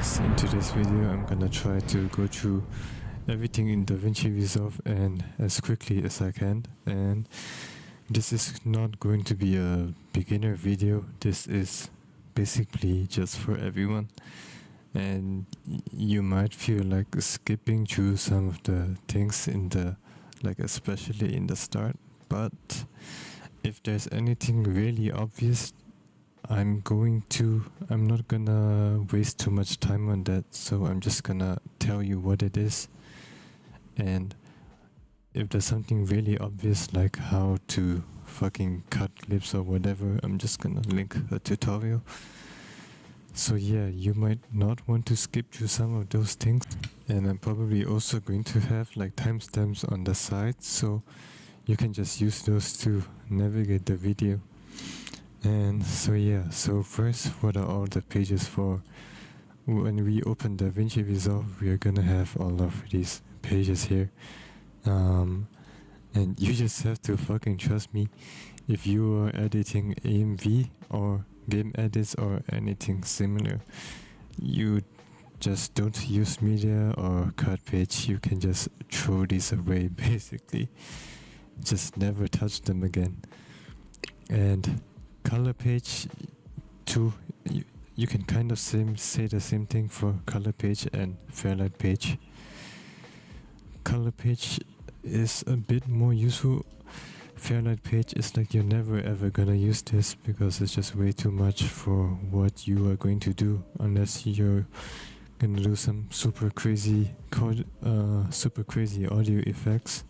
guys, in today's video I'm gonna try to go through everything in Davinci Resolve and as quickly as I can, and this is not going to be a beginner video. This is basically just for everyone, and you might feel like skipping through some of the things in the, like especially in the start, but if there's anything really obvious, I'm not gonna waste too much time on that, so I'm just gonna tell you what it is. And if there's something really obvious like how to fucking cut clips or whatever, I'm just gonna link a tutorial. So yeah, you might not want to skip through some of those things, and I'm probably also going to have like timestamps on the side, so you can just use those to navigate the video. And so yeah, so first, what are all the pages for? When we open Davinci Resolve, we are gonna have all of these pages here, and you just have to fucking trust me. If you are editing AMV or game edits or anything similar, you just don't use media or cut page. You can just throw these away basically. Just never touch them again. And color page too, you can kind of say the same thing for color page and Fairlight page. Color page is a bit more useful. Fairlight page is like you're never ever gonna use this because it's just way too much for what you are going to do, unless you're gonna do some super crazy audio effects.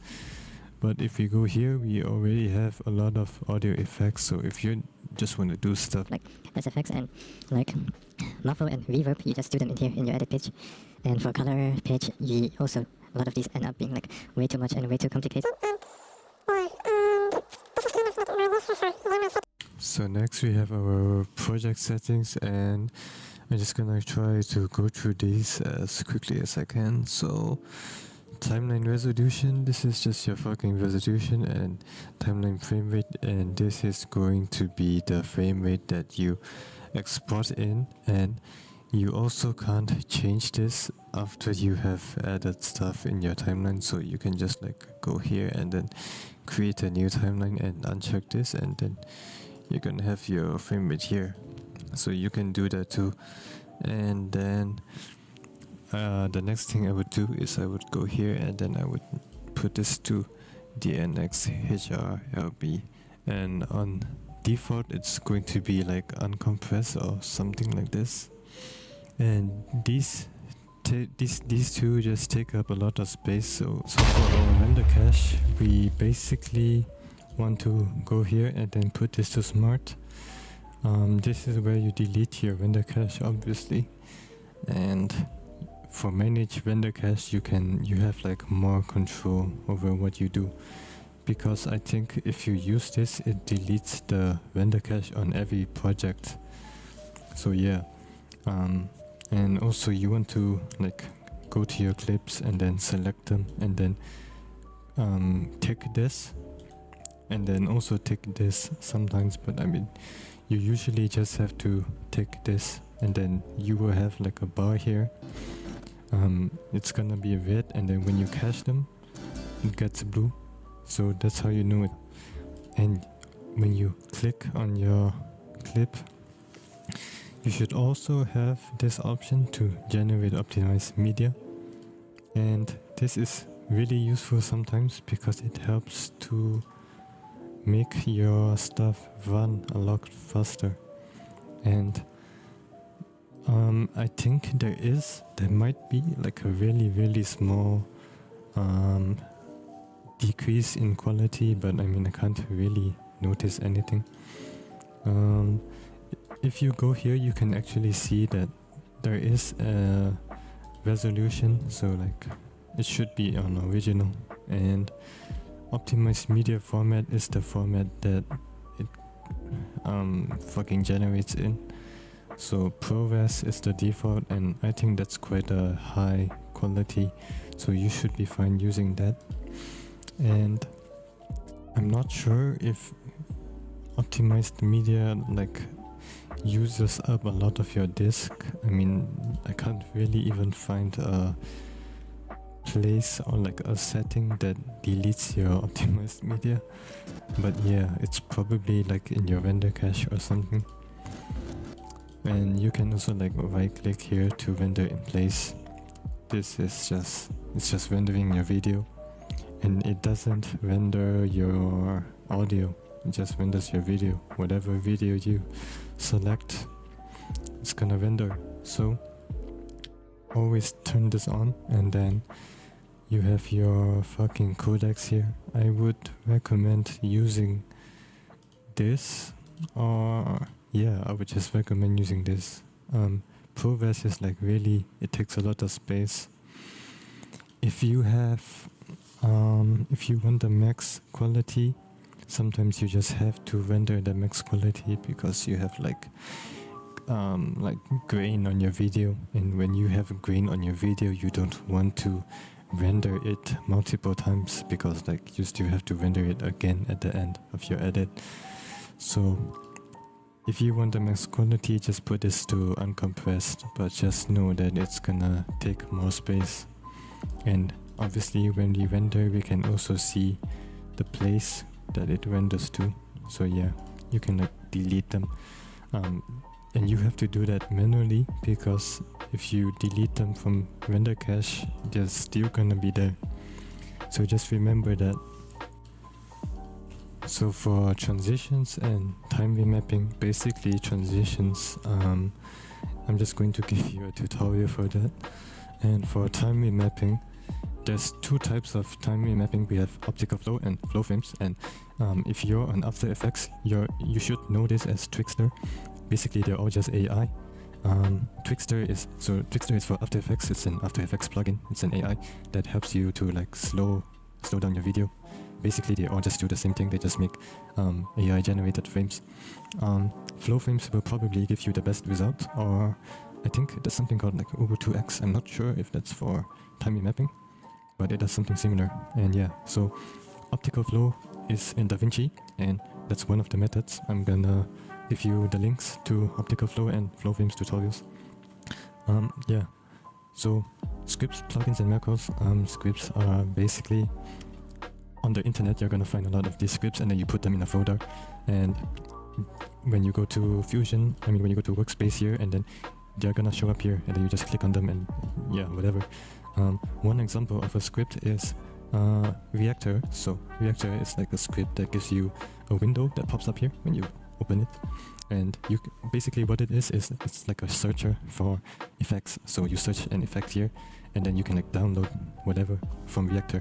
But if we go here, we already have a lot of audio effects, so if you just want to do stuff like SFX and like muffle and reverb, you just do them in here in your edit page. And for color page, a lot of these end up being like way too much and way too complicated. So next we have our project settings, and I'm just gonna try to go through these as quickly as I can. So timeline resolution, this is just your fucking resolution, and timeline frame rate, and this is going to be the frame rate that you export in, and you also can't change this after you have added stuff in your timeline, so you can just like go here and then create a new timeline and uncheck this, and then you're gonna have your frame rate here, so you can do that too. And then the next thing I would do is I would go here and then I would put this to DNX HRLB, and on default it's going to be like uncompressed or something like this. And these two just take up a lot of space, so for our render cache we basically want to go here and then put this to smart. This is where you delete your render cache obviously, and for manage render cache you have like more control over what you do, because I think if you use this it deletes the render cache on every project. So yeah, and also you want to like go to your clips and then select them and then tick this, and then also tick this sometimes, but I mean you usually just have to tick this, and then you will have like a bar here. It's gonna be red, and then when you cache them it gets blue, so that's how you know it. And when you click on your clip, you should also have this option to generate optimized media, and this is really useful sometimes because it helps to make your stuff run a lot faster. And I think there might be like a really small decrease in quality, but I mean I can't really notice anything. If you go here you can actually see that there is a resolution, so like it should be on original, and optimized media format is the format that it fucking generates in. So ProRes is the default, and I think that's quite a high quality, so you should be fine using that. And I'm not sure if optimized media, like uses up a lot of your disk. I mean, I can't really even find a place or like a setting that deletes your optimized media, but yeah, it's probably like in your render cache or something. And you can also like right click here to render in place. This is just rendering your video, and it doesn't render your audio, it just renders your video. Whatever video you select, it's gonna render. So always turn this on, and then you have your fucking codecs here. I would recommend using this, or yeah, I would just recommend using this. ProRes is like really, it takes a lot of space. If you have, if you want the max quality, sometimes you just have to render the max quality because you have like grain on your video, and when you have grain on your video, you don't want to render it multiple times because like you still have to render it again at the end of your edit. So if you want the max quality, just put this to uncompressed, but just know that it's gonna take more space. And obviously when we render, we can also see the place that it renders to. So yeah, you can like delete them. And you have to do that manually, because if you delete them from render cache, they're still gonna be there. So just remember that. So for transitions and time remapping, basically transitions, I'm just going to give you a tutorial for that. And for time remapping, there's two types of time remapping. We have optical flow and flow frames. And if you're on After Effects, you should know this as Twixtor. Basically, they're all just AI. Twixtor is for After Effects. It's an After Effects plugin. It's an AI that helps you to like slow down your video. Basically, they all just do the same thing. They just make AI generated frames. Flow frames will probably give you the best result, or I think there's something called like Ubu2X. I'm not sure if that's for time remapping, but it does something similar. And yeah, so optical flow is in Davinci, and that's one of the methods. I'm gonna give you the links to optical flow and flow frames tutorials. Yeah, so scripts, plugins, and macros. Scripts are basically, on the internet you're gonna find a lot of these scripts, and then you put them in a folder, and when you go to Fusion, when you go to Workspace here, and then they're gonna show up here, and then you just click on them, and yeah, whatever. One example of a script is Reactor. So Reactor is like a script that gives you a window that pops up here when you open it, and you basically what it is it's like a searcher for effects. So you search an effect here, and then you can like download whatever from Reactor.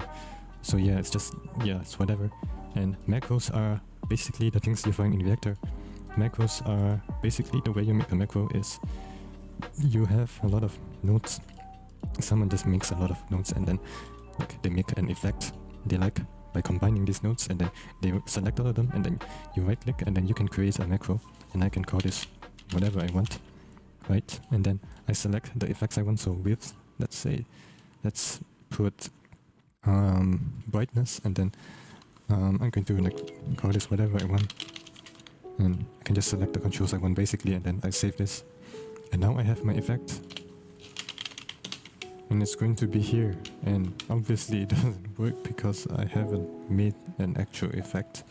So yeah, it's whatever. And macros are basically the things you find in Reactor. Macros are basically, the way you make a macro is you have a lot of nodes. Someone just makes a lot of nodes, and then like they make an effect they like by combining these nodes, and then they select all of them, and then you right click, and then you can create a macro, and I can call this whatever I want, right? And then I select the effects I want. So width, let's put brightness, and then I'm going to like call this whatever I want, and I can just select the controls I want basically, and then I save this, and now I have my effect, and it's going to be here. And obviously it doesn't work because I haven't made an actual effect,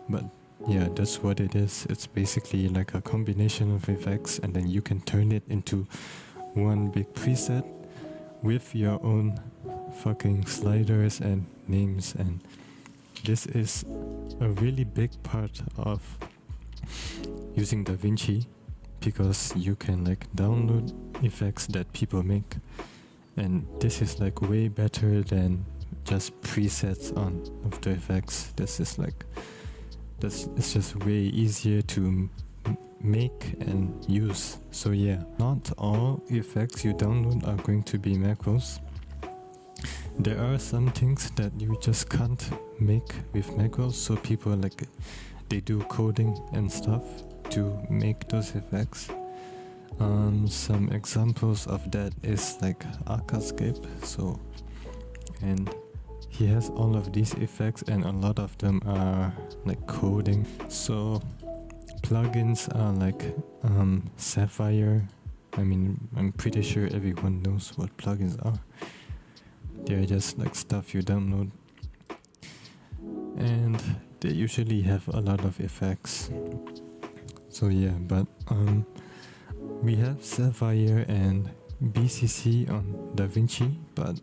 but yeah, that's what it is. It's basically like a combination of effects, and then you can turn it into one big preset with your own fucking sliders and names. And this is a really big part of using Davinci, because you can like download effects that people make, and this is like way better than just presets on After Effects. It's just way easier to make and use. So yeah, not all effects you download are going to be macros. There are some things that you just can't make with macros, so people like they do coding and stuff to make those effects. Some examples of that is like Akaskape. So, and he has all of these effects, and a lot of them are like coding. So plugins are like Sapphire. I mean, I'm pretty sure everyone knows what plugins are. They're just like stuff you download, and they usually have a lot of effects. So yeah, but we have Sapphire and BCC on Davinci, but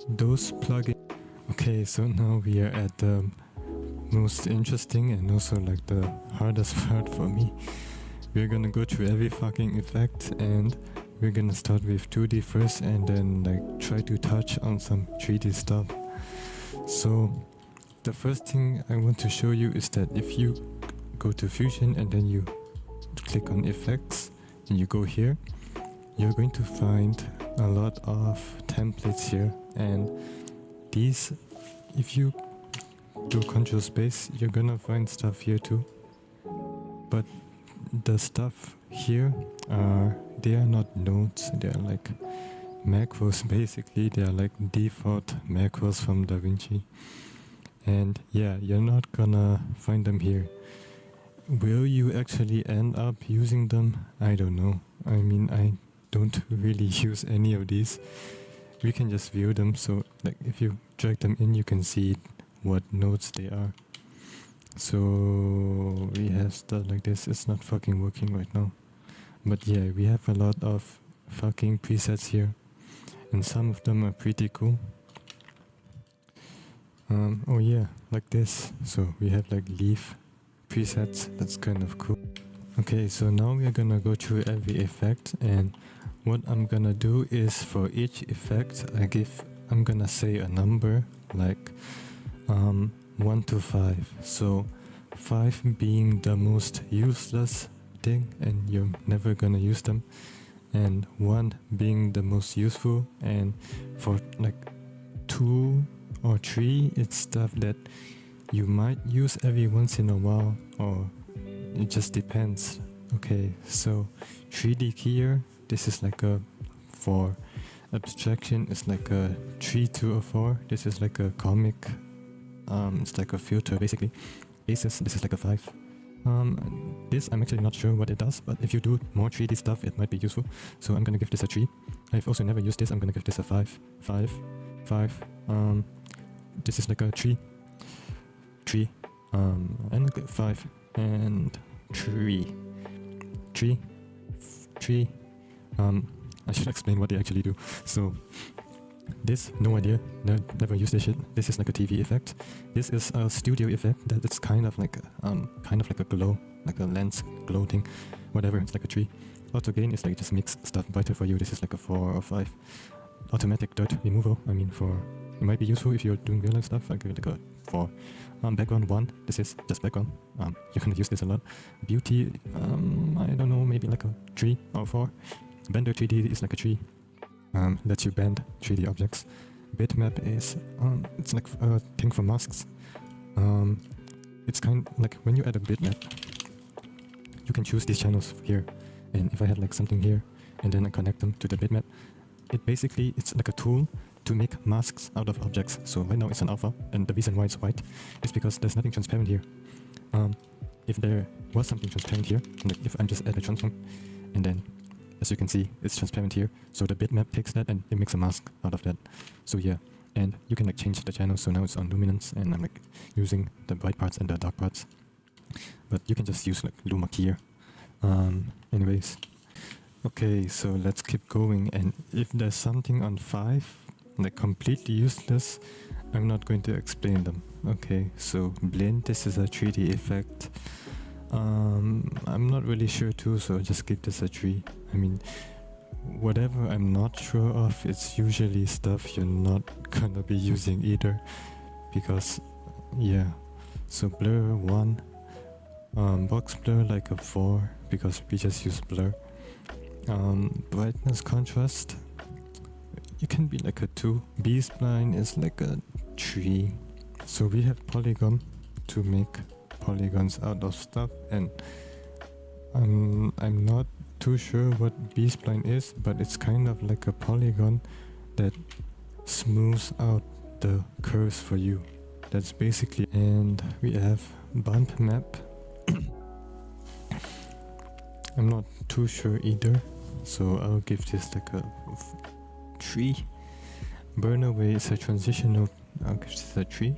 those plugins. Okay, so now we are at the most interesting and also like the hardest part for me. We're gonna go through every fucking effect, and we're gonna start with 2D first and then like try to touch on some 3D stuff. So the first thing I want to show you is that if you go to Fusion and then you click on effects and you go here, you're going to find a lot of templates here, and these, if you do control space, you're gonna find stuff here too. But the stuff here they are not nodes, they are like macros basically. They are like default macros from Davinci, and yeah, you're not gonna find them here. Will you actually end up using them? I don't know. I mean, I don't really use any of these. We can just view them, so like if you drag them in, you can see what nodes they are. So we have stuff like this. It's not fucking working right now, but yeah, we have a lot of fucking presets here, and some of them are pretty cool. Oh yeah, like this. So we have like leaf presets. That's kind of cool. Okay, so now we are gonna go through every effect, and what I'm gonna do is for each effect I'm gonna say a number like 1 to 5. So 5 being the most useless thing and you're never gonna use them, and 1 being the most useful, and for like 2 or 3 it's stuff that you might use every once in a while, or it just depends. Okay, so 3D keyer, this is like a 4. Abstraction is like a 3 to a 4. This is like a comic. It's like a filter basically. Aces, this is like a 5. This I'm actually not sure what it does, but if you do more 3D stuff, it might be useful. So I'm gonna give this a 3. I've also never used this. I'm gonna give this a 5. 5. 5. This is like a 3. 3. And like 5 and 3. 3. 3. I should explain what they actually do. So this, no idea, never used this shit. This is like a TV effect. This is a studio effect that it's kind of like a glow, like a lens glow thing, whatever. It's like a 3. Auto gain is like just makes stuff brighter for you. This is like a 4 or 5. Automatic dirt removal, I mean, it might be useful if you're doing real life stuff. I give it like a 4. Background 1, this is just background. You're gonna use this a lot. Beauty, I don't know, maybe like a 3 or 4. Bender 3D is like a 3. Lets you bend 3D objects. Bitmap is it's like a thing for masks. It's kind like when you add a bitmap, you can choose these channels here, and if I had like something here and then I connect them to the bitmap, it's like a tool to make masks out of objects. So right now it's an alpha, and the reason why it's white is because there's nothing transparent here. If there was something transparent here, like if I just add a transform, and then as you can see, it's transparent here. So the bitmap takes that and it makes a mask out of that. So yeah, and you can like change the channel. So now it's on luminance, and I'm like using the bright parts and the dark parts. But you can just use like luma here. Anyways, okay, so let's keep going. And if there's something on 5, like completely useless, I'm not going to explain them. Okay, so blend, this is a 3D effect. I'm not really sure too, so I'll just give this a 3. I mean, whatever I'm not sure of, it's usually stuff you're not gonna be using either, because yeah. So blur 1, box blur like a 4, because we just use blur. Brightness contrast, it can be like a 2. B-spline is like a 3. So we have polygon to make polygons out of stuff, and I'm not too sure what B-spline is, but it's kind of like a polygon that smooths out the curves for you. That's basically, and we have bump map. I'm not too sure either, so I'll give this like a 3. Burn away is a transition node. I'll give this a 3.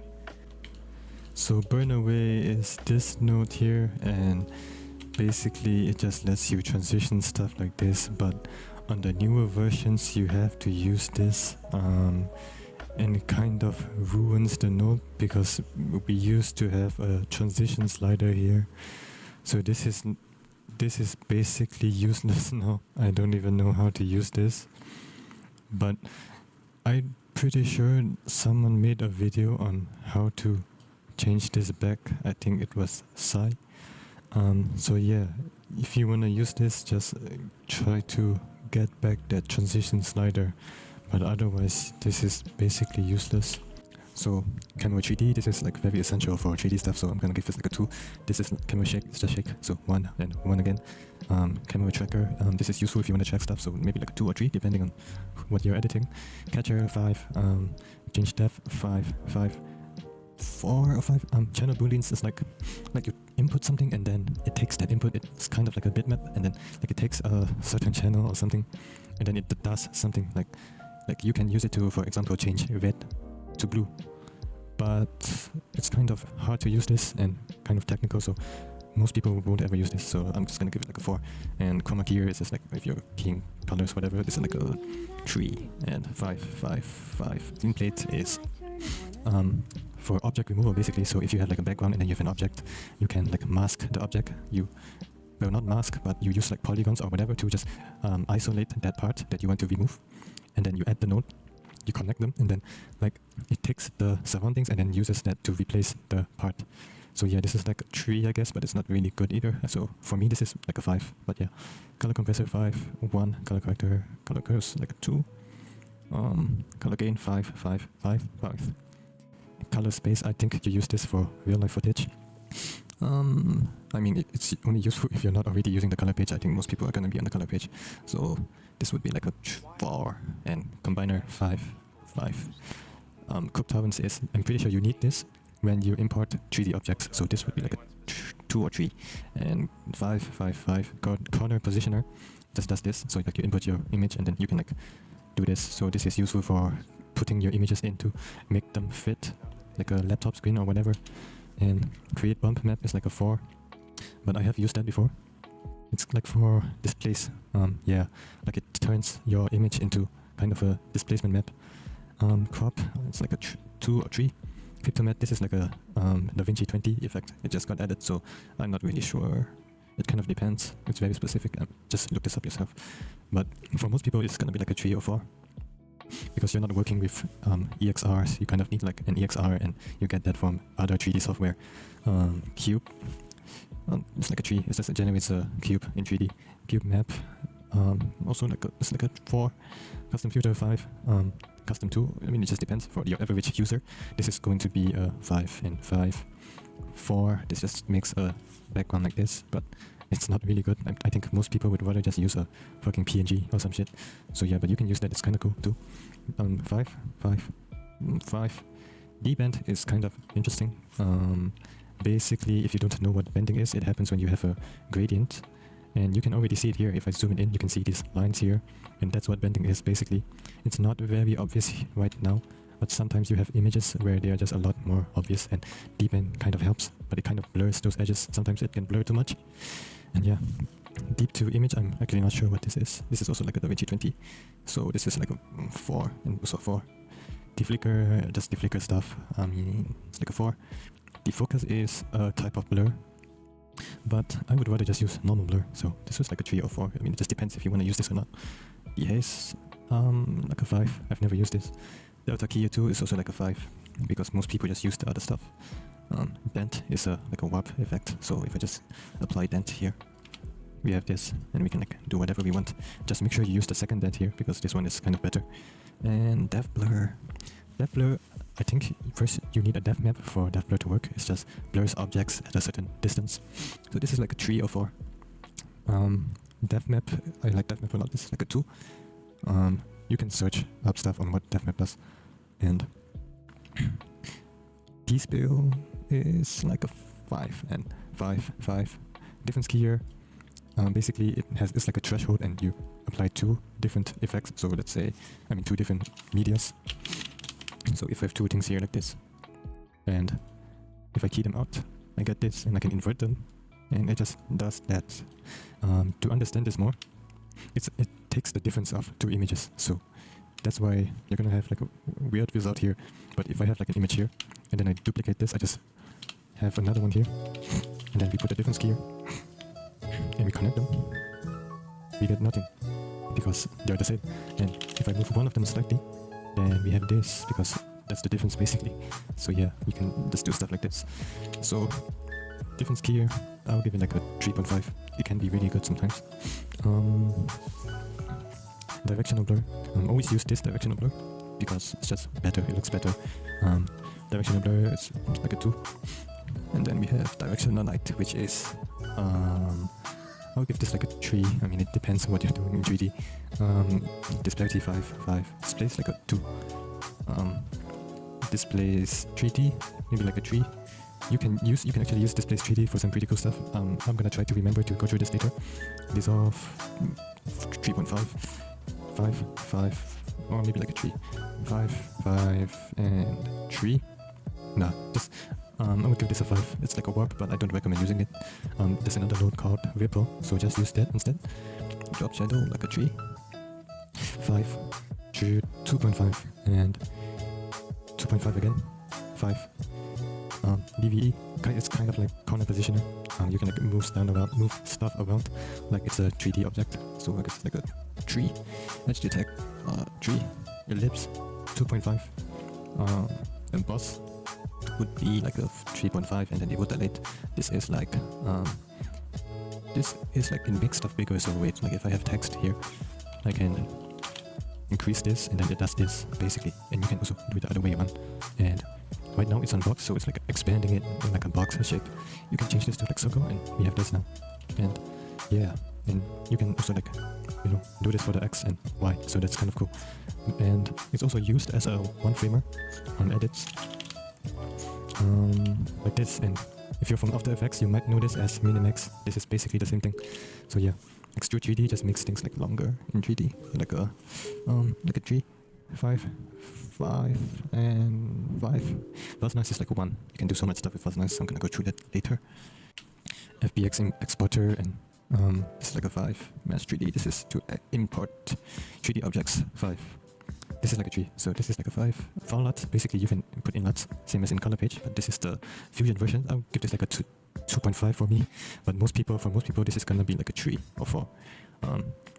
So burn away is this node here, and basically it just lets you transition stuff like this, but on the newer versions you have to use this, and it kind of ruins the node because we used to have a transition slider here. So this is basically useless now. I don't even know how to use this, but I'm pretty sure someone made a video on how to change this back. I think it was Sai. So yeah, if you want to use this, just try to get back that transition slider, but otherwise this is basically useless. So camera 3D, this is like very essential for 3D stuff, so I'm gonna give this like a 2. This is camera shake, it's just shake, so 1 and 1 again. Camera tracker, this is useful if you want to track stuff, so maybe like a 2 or 3 depending on what you're editing. Catcher 5, change depth 5, 4 or 5. Channel booleans is like you input something and then it takes that input. It's kind of like a bitmap, and then like it takes a certain channel or something, and then it does something like you can use it to, for example, change red to blue. But it's kind of hard to use this and kind of technical, so most people won't ever use this. So I'm just gonna give it like a 4. And chroma key is just like if you're keying colors, whatever. This is like a 3 and 5. Scene plate is for object removal basically. So if you have like a background and then you have an object, you can like mask the object. Well, not mask, but you use like polygons or whatever to just isolate that part that you want to remove, and then you add the node, you connect them, and then like it takes the surroundings and then uses that to replace the part. So yeah, this is like a 3, I guess, but it's not really good either. So for me, this is like a 5. But yeah, color compressor 5, 1, color corrector, color curves like a 2, color gain 5. Color space, I think you use this for real life footage. I mean, it's only useful if you're not already using the color page. I think most people are gonna be on the color page. So this would be like a 4, and combiner 5. Cook tolerance is, I'm pretty sure you need this when you import 3D objects. So this would be like a 2 or 3, and 5. Corner positioner just does this. So like you input your image and then you can like do this. So this is useful for putting your images in to make them fit like a laptop screen or whatever. And create bump map is like a 4, but I have used that before. It's like for displace. Yeah, like it turns your image into kind of a displacement map. Crop, it's like a 2 or 3. Cryptomat, this is like a Davinci 20 effect. It just got added, so I'm not really sure. It kind of depends. It's very specific. Just look this up yourself. But for most people, it's gonna be like a 3 or 4. Because you're not working with EXRs, you kind of need like an EXR, and you get that from other 3D software. Cube, it's like a 3. It just generates a cube in 3D. Cube map, also like it's like a 4. Custom filter 5. Custom 2. I mean, it just depends. For your average user, this is going to be a 5 and 5. 4. This just makes a background like this, but it's not really good. I think most people would rather just use a fucking PNG or some shit. So yeah, but you can use that. It's kind of cool too. 5. D-bend is kind of interesting. Basically, if you don't know what bending is, it happens when you have a gradient. And you can already see it here. If I zoom it in, you can see these lines here. And that's what bending is, basically. It's not very obvious right now, but sometimes you have images where they are just a lot more obvious, and D-bend kind of helps, but it kind of blurs those edges. Sometimes it can blur too much. And yeah, deep to image, I'm actually not sure what this is. This is also like a Davinci 20. So this is like a 4 and also 4. Deflicker, just deflicker stuff. I mean, it's like a 4. Defocus is a type of blur, but I would rather just use normal blur. So this is like a 3 or 4. I mean, it just depends if you want to use this or not. Dehaze, like a 5. I've never used this. Delta Key 2 is also like a 5, because most people just use the other stuff. Dent is like a warp effect, so if I just apply dent here, we have this, and we can like do whatever we want. Just make sure you use the second dent here, because this one is kind of better. And depth blur. Depth blur, I think first you need a depth map for depth blur to work. It's just blurs objects at a certain distance. So this is like a 3 or 4. Depth map, I like depth map a lot. This is like a 2. You can search up stuff on what depth map does. And T-spill is like a 5 and 5. Difference key here. basically it's like a threshold, and you apply two different effects. So let's say, two different medias. So if I have two things here like this, and if I key them out, I get this, and I can invert them, and it just does that. To understand this more, it takes the difference of two images. So that's why you're gonna have like a weird result here. But if I have like an image here, and then I duplicate this, I just have another one here, and then we put a difference key here, and we connect them, we get nothing, because they're the same. And if I move one of them slightly, then we have this, because that's the difference basically. So yeah, you can just do stuff like this. So difference key here, I'll give it like a 3.5. It can be really good sometimes. Directional blur, always use this directional blur, because it's just better, it looks better. Directional blur is like a 2. And then we have directional light, which is, I'll give this like a 3. It depends on what you're doing in 3D. Disparity 5. Displays like a 2. Displays 3D, maybe like a 3. You can actually use displays 3D for some pretty cool stuff. I'm gonna try to remember to go through this later. Dissolve 3.5, 5, or maybe like a 3. 5, and 3. Nah, just I would give this a 5. It's like a warp, but I don't recommend using it. There's another node called Ripple, so just use that instead. Drop shadow like a 3, 5, 2.5, and 2.5 again, 5. DVE, it's kind of like corner positioner. You can like move stuff around like it's a 3D object. So I guess like a 3. Edge detect, 3. Ellipse, 2.5. And boss would be like a 3.5, and then it would dilate. This is like in big stuff bigger. So wait, like if I have text here, I can increase this, and then it does this basically. And you can also do it the other way around. And right now it's on box, so it's like expanding it in like a box shape. You can change this to like circle, and we have this now. And yeah, and you can also like, do this for the X and Y, so that's kind of cool. And it's also used as a one framer on edits, like this. And if you're from After Effects, you might know this as Minimax. This is basically the same thing. So yeah, Extrude 3D just makes things like longer in 3D, like a 3, 5, and 5. Fuzz Noise is like a 1. You can do so much stuff with Fuzz Noise, so I'm gonna go through that later. FBX exporter, and this is like a 5. Mesh 3D, this is to import 3D objects, 5. This is like a 3, so this is like a 5. For LUTs, basically you can put in LUTs, same as in color page, but this is the Fusion version. I'll give this like a 2.5 for me, but for most people this is gonna be like a 3 or 4.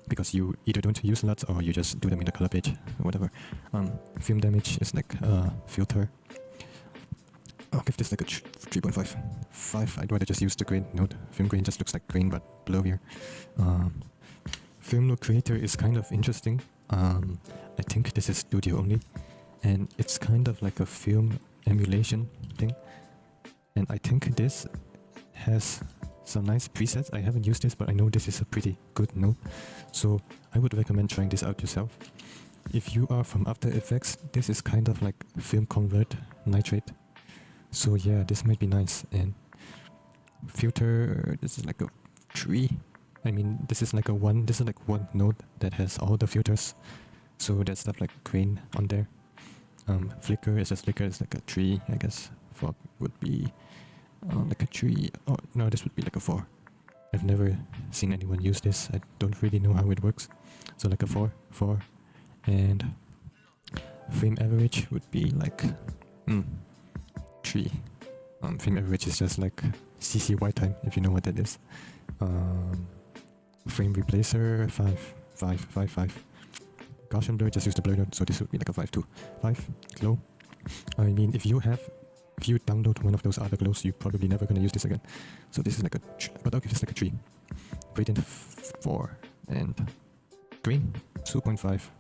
Because you either don't use LUTs or you just do them in the color page or whatever. Film damage is like a filter. I'll give this like a 3.5. 5, I'd rather just use the grain node. Film grain just looks like grain but blurrier. Film node creator is kind of interesting. I think this is studio only, and it's kind of like a film emulation thing. And I think this has some nice presets. I haven't used this, but I know this is a pretty good node, so I would recommend trying this out yourself. If you are from After Effects, this is kind of like film convert nitrate. So yeah, this might be nice. And filter, this is like a 3. This is like a 1. This is like one node that has all the filters. So there's stuff like grain on there. Flicker is like a 3, I guess. Fog would be like a 3. Oh no, this would be like a 4. I've never seen anyone use this. I don't really know how it works. So like a 4. And frame average would be like 3. Frame average is just like CC white time, if you know what that is. Frame replacer 5. Gaussian blur, just use the blur node, so this would be like a 5 too. 5 glow. If you download one of those other glows, you're probably never gonna use this again. So this is like but I'll give this like a 3. Gradient 4, and green 2.5.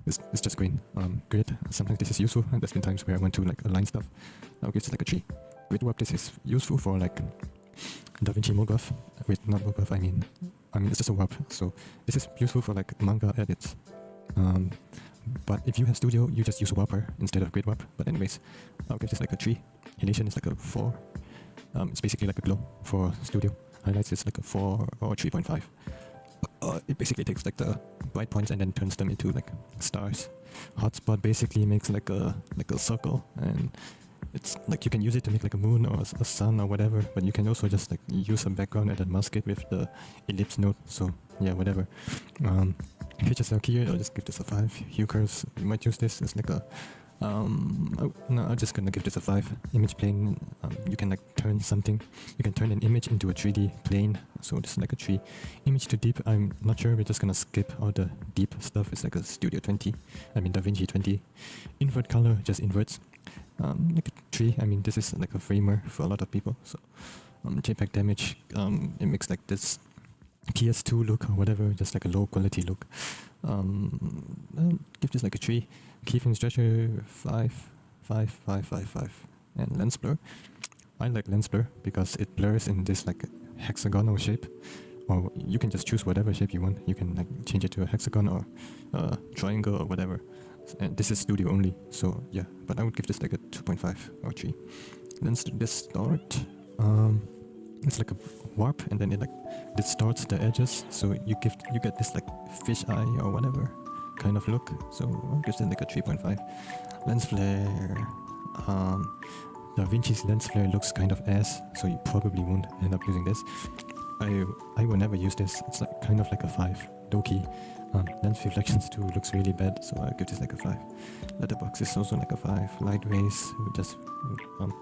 It's just green. Grid, sometimes this is useful, and there's been times where I want to like align stuff. I'll give this like a 3. Grid warp, this is useful for like Davinci MoGraph. Wait, not MoGraph, it's just a warp. So this is useful for like manga edits. But if you have Studio, you just use Warper instead of Grid Warp. But anyways, I'll give this like a 3. Halation is like a 4. It's basically like a glow for Studio. highlights is like a 4 or 3.5. It basically takes like the bright points and then turns them into like stars. Hotspot basically makes like a circle, and it's like you can use it to make like a moon or a sun or whatever, but you can also just like use a background and then mask it with the ellipse node. So yeah, whatever. Features are here, I'll just give this a 5. Hue curves, you might use this as like a no, I'm just gonna give this a 5. Image plane, you can like turn something. You can turn an image into a 3D plane. So this is like a tree. Image to deep, I'm not sure. We're just gonna skip all the deep stuff. It's like a Studio 20. I mean Davinci 20. Invert color, just inverts. Like a tree. I mean this is like a framer for a lot of people. So JPEG damage, it makes like this PS2 look or whatever, just like a low quality look. I'll give this like a 3. Keyframe stretcher 5, 5, 5, 5, 5. And lens blur. I like lens blur because it blurs in this like hexagonal shape. Or you can just choose whatever shape you want. You can like change it to a hexagon or a triangle or whatever. And this is studio only, so yeah. But I would give this like a 2.5 or 3. Lens distort. It's like a warp, and then it like distorts the edges, so you get this like fish eye or whatever kind of look. So I'll give it like a 3.5. Lens flare. Davinci's lens flare looks kind of ass, so you probably won't end up using this. I will never use this. It's like kind of like a 5. Low-key. Lens reflections too looks really bad, so I'll give this like a 5. Letterbox is also like a 5. Light rays, just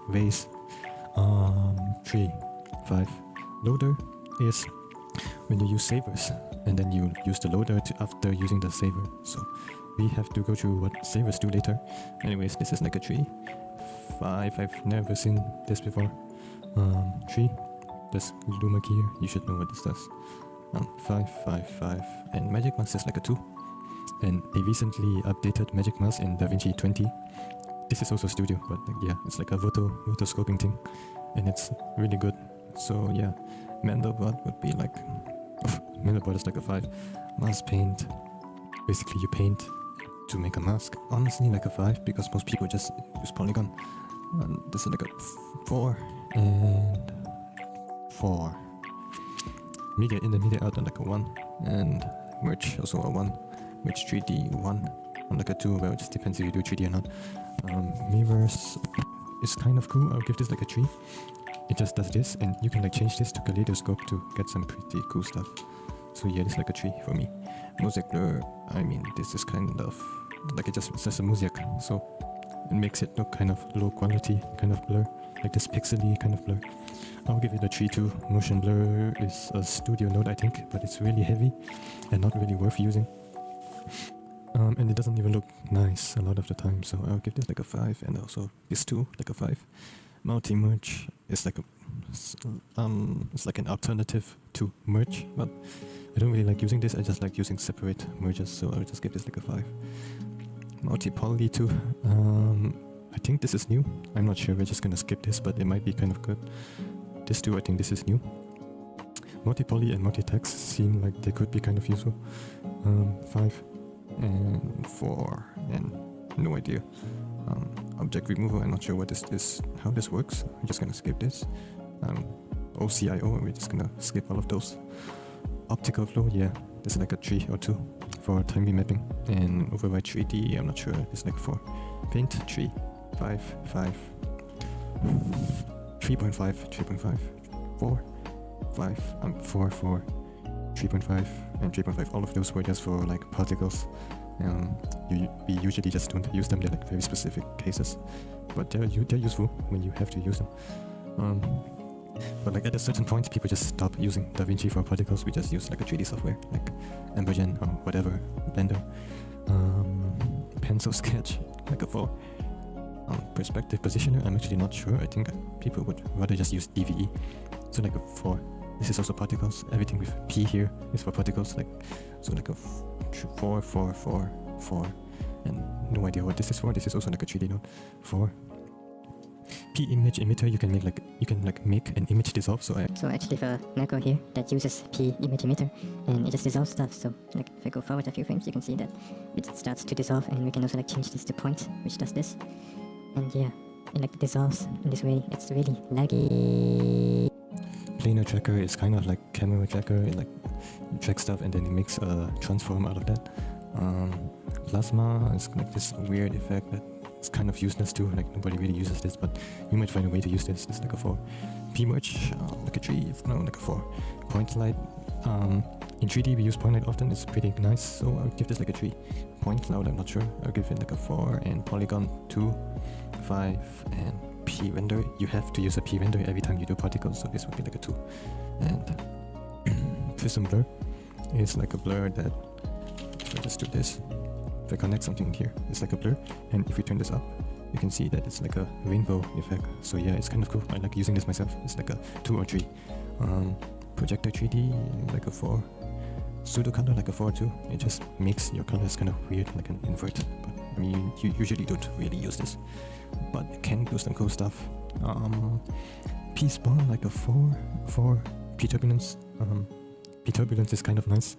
rays. 3, 5. Loader is when you use savers, and then you use the loader after using the saver. So we have to go through what savers do later. Anyways, this is like a 3. 5, I've never seen this before. 3, this Luma key here, you should know what this does. 5, 5, 5, and Magic Mask is like a 2. And they recently updated Magic Mask in Davinci 20. This is also studio, but yeah, it's like a rotoscoping thing, and it's really good. So yeah, Mandelbrot would be like, Mandelbrot is like a 5. Mask paint, basically you paint to make a mask. Honestly, like a 5, because most people just use polygon. And this is like a 4 and 4. Media in the media out on like a 1, and merge also a 1. Merge 3D 1 on like a 2. Well, it just depends if you do 3D or not. Mirrors is kind of cool. I'll give this like a 3. It just does this, and you can like change this to kaleidoscope to get some pretty cool stuff. So yeah, it's like a 3 for me. Mosaic blur, I mean this is kind of like it's just a mosaic, so it makes it look kind of low quality kind of blur, like this pixely kind of blur. I'll give it a 3 too. Motion blur is a studio node I think, but it's really heavy and not really worth using. And it doesn't even look nice a lot of the time, so I'll give this like a 5, and also this too like a 5. Multi-merge is like it's like an alternative to merge, but I don't really like using this. I just like using separate merges, so I'll just give this like a 5. Multi-poly too. I think this is new. I'm not sure. We're just gonna skip this, but it might be kind of good. This too, I think this is new. Multi-poly and multi-text seem like they could be kind of useful. 5 and 4 and no idea. Object removal, I'm not sure what this is, how this works. I'm just gonna skip this. OCIO, we're just gonna skip all of those. Optical flow, yeah, this is like a 3 or 2 for time remapping. And override 3D, I'm not sure, it's like 4. Paint 3, 5, 5, 3.5, 3.5, 4, 5, 4, 4, 3.5, and 3.5. All of those were just for like particles. We usually just don't use them. They're like very specific cases, but they're useful when you have to use them. But like at a certain point, people just stop using Davinci for particles. We just use like a 3D software like Embergen or whatever, Blender. Pencil sketch, like a 4. Perspective positioner, I'm actually not sure. I think people would rather just use DVE. So like a 4. This is also particles. Everything with P here is for particles. Like so, like a 4, 4, 4, 4, and no idea what this is for. This is also like a 3D node. 4. P image emitter. You can make an image dissolve. So actually for macro here that uses P image emitter, and it just dissolves stuff. So like if I go forward a few frames, you can see that it starts to dissolve, and we can also like change this to point, which does this. And yeah, it like dissolves in this way. It's really laggy. planar tracker is kind of like camera tracker. It like you track stuff and then it makes a transform out of that. Plasma is like this weird effect that is kind of useless too. Like nobody really uses this, but you might find a way to use this. This is like a 4. P-merge, like a 3. No, like a 4. Point light. In 3D we use point light often. It's pretty nice, so I would give this like a 3. Point cloud, I'm not sure. I'll give it like a 4. And polygon 2, 5, and P render. You have to use a P render every time you do particles, so this would be like a 2. And prism blur is like a blur that, if I just do this, if I connect something here, it's like a blur, and if we turn this up, you can see that it's like a rainbow effect. So yeah, it's kind of cool. I like using this myself. It's like a 2 or 3. Projector 3D, like a 4. Pseudo color, like a 4 too. It just makes your colors kind of weird, like an invert. But I mean, you usually don't really use this, but it can do some cool stuff. P spawn, like a 4. P turbulence. P turbulence is kind of nice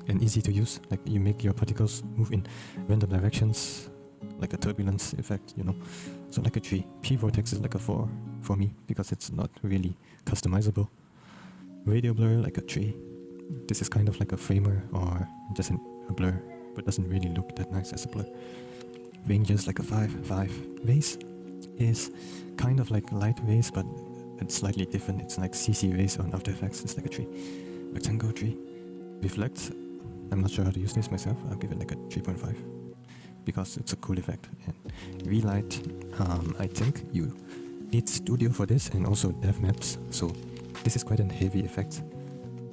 and easy to use. Like you make your particles move in random directions, like a turbulence effect, you know. So like a 3. P vortex is like a 4 for me because it's not really customizable. Radio blur, like a 3. This is kind of like a framer or just a blur, but doesn't really look that nice as a blur. Ranges, like a 5. Vase is kind of like light vase, but it's slightly different. It's like CC vase on After Effects. It's like a 3. Rectangle 3. Reflect, I'm not sure how to use this myself. I'll give it like a 3.5 because it's a cool effect. And relight, I think you need Studio for this and also dev maps. So this is quite a heavy effect.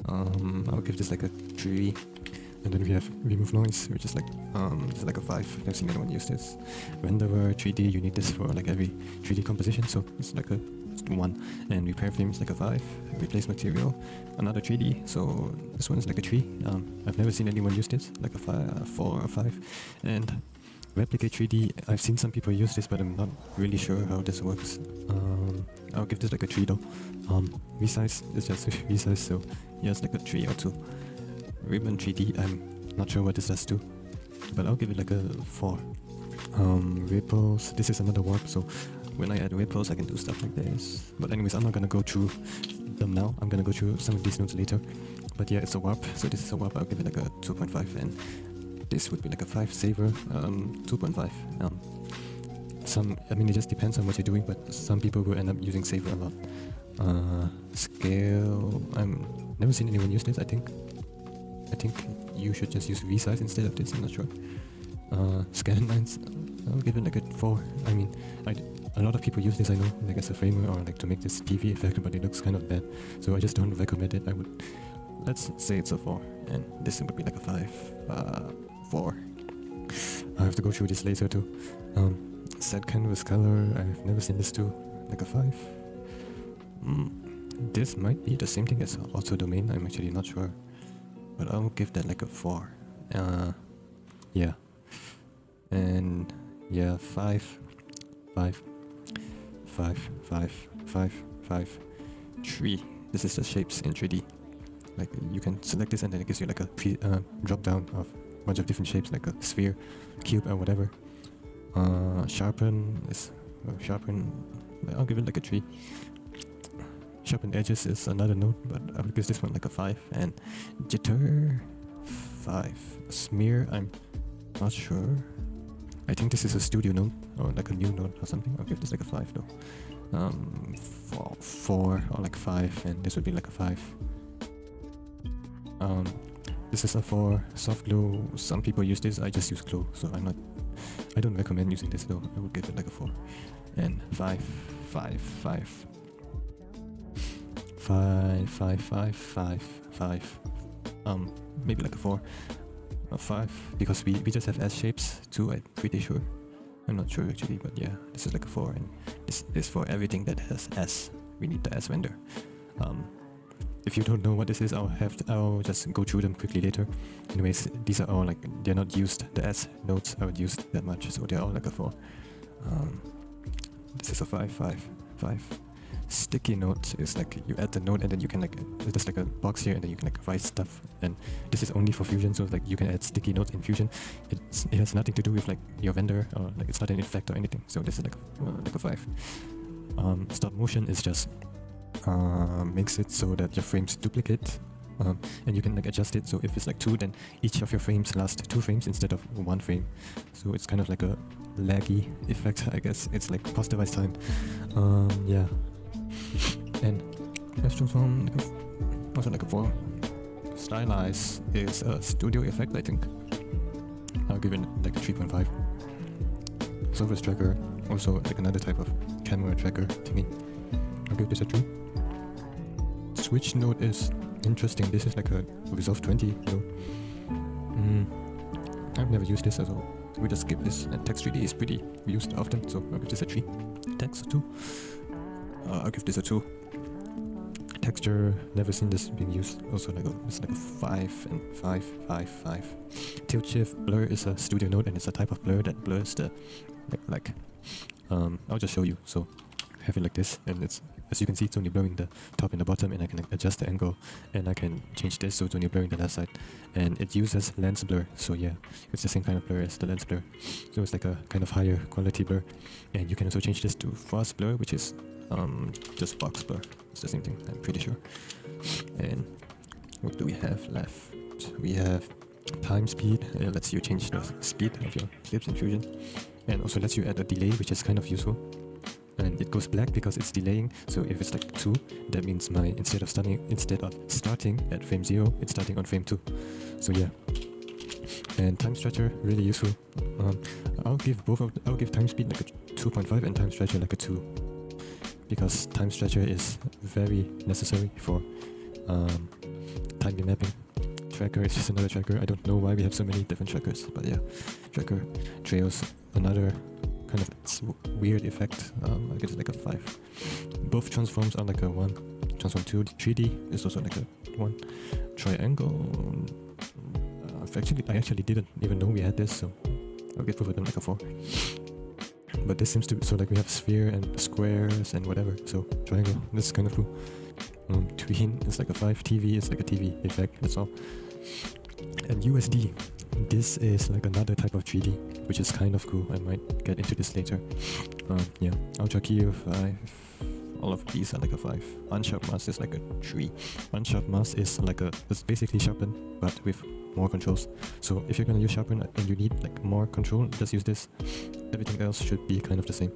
I'll give this like a 3. And then we have remove noise, which is like this is like a 5. I've seen anyone use this. Renderer 3D, you need this for like every 3D composition, so it's like a 1. And repair frame is like a 5. Replace material, another 3D, so this one is like a 3. I've never seen anyone use this, like a 4 or 5. And replicate 3D, I've seen some people use this, but I'm not really sure how this works. I'll give this like a 3 though. Resize is just resize, so yeah, it's like a 3 or 2. Ribbon 3D, I'm not sure what this does too, but I'll give it like a 4. Ripples, this is another warp, so when I add ripples I can do stuff like this. But anyways, I'm not gonna go through them now. I'm gonna go through some of these nodes later. But yeah, it's a warp, so this is a warp. I'll give it like a 2.5, and this would be like a 5. Saver, 2.5. I mean, it just depends on what you're doing, but some people will end up using saver a lot. Scale, I've never seen anyone use this. I think you should just use resize instead of this. I'm not sure. Scan lines, I'll give it like a 4. I mean, a lot of people use this, I know, like as a framer or like to make this PV effect, but it looks kind of bad, so I just don't recommend it. Let's say it's a 4, and this would be like a 5, 4. I have to go through this later too. Set canvas color, I've never seen this too, like a 5. This might be the same thing as auto domain, I'm actually not sure, but I'll give that like a 4. Yeah. And yeah, 5, 3. This is the shapes in 3D. Like you can select this and then it gives you like a drop down of a bunch of different shapes, like a sphere, cube, or whatever. Sharpen is sharpen. I'll give it like a 3. Sharpen edges is another node, but I would give this one like a 5. And jitter 5. Smear, I'm not sure. I think this is a studio node or like a new node or something. I'll give this like a 5 though. 4 or like 5, and this would be like a 5. This is a 4. Soft glow, some people use this. I just use glow, so I don't recommend using this though. I would give it like a 4. And 5. Maybe like a 4 or 5, because we just have S shapes too, I'm pretty sure. I'm not sure actually, but yeah, this is like a 4, and this is for everything that has S. We need the S render. If you don't know what this is, I'll just go through them quickly later. Anyways, these are all like, they're not used, the S nodes aren't used that much, so they're all like a 4. This is a 5. Sticky note is like you add the node and then you can like, there's like a box here and then you can like write stuff, and this is only for Fusion, so like you can add sticky notes in Fusion. It has nothing to do with like your vendor, or like it's not an effect or anything, so this is like a 5. Stop motion is just makes it so that your frames duplicate, and you can like adjust it. So if it's like 2, then each of your frames last 2 frames instead of 1 frame. So it's kind of like a laggy effect, I guess. It's like positivized time. Yeah. And let's transform also like a 4. Stylize is a studio effect, I think. I'll give it like a 3.5. Surface tracker, also like another type of camera tracker thingy. I'll give this a 3. Switch node is interesting. This is like a Resolve 20 node. I've never used this, so we just skip this. And text 3D is pretty used often, so I'll give this a 3. Text a 2. I'll give this a 2. Texture, never seen this being used. Also like it's like a 5 and 5, 5, 5. Tilt shift blur is a studio node, and it's a type of blur that blurs the I'll just show you. So have it like this, and it's, as you can see, it's only blurring the top and the bottom, and I can adjust the angle, and I can change this so it's only blurring the left side, and it uses lens blur. So yeah, it's the same kind of blur as the lens blur, so it's like a kind of higher quality blur. And you can also change this to fast blur, which is just box blur. It's the same thing, I'm pretty sure. And what do we have left? We have time speed. It lets you change the speed of your clips in Fusion, and also lets you add a delay, which is kind of useful. And it goes black because it's delaying. So if it's like 2, that means instead of starting at frame 0, it's starting on frame 2. So yeah. And time stretcher, really useful. I'll give time speed like a 2.5 and time stretcher like a 2, because time stretcher is very necessary for time remapping. Tracker is just another tracker. I don't know why we have so many different trackers, but yeah. Tracker, trails, another kind of weird effect. I guess like a 5. Both transforms are like a 1. Transform 2 3D is also like a 1. Triangle. I actually didn't even know we had this, so I'll give both of them like a 4. But this seems to be, so like we have sphere and squares and whatever. So triangle, this is kind of cool. Tween is like a 5. TV is like a TV effect. That's all. And USD. This is like another type of 3D, which is kind of cool. I might get into this later. Yeah, Ultra Key of 5. All of these are like a 5. Unsharp mask is like a 3. Unsharp mask is like it's basically sharpen, but with more controls. So if you're gonna use sharpen and you need like more control, just use this. Everything else should be kind of the same.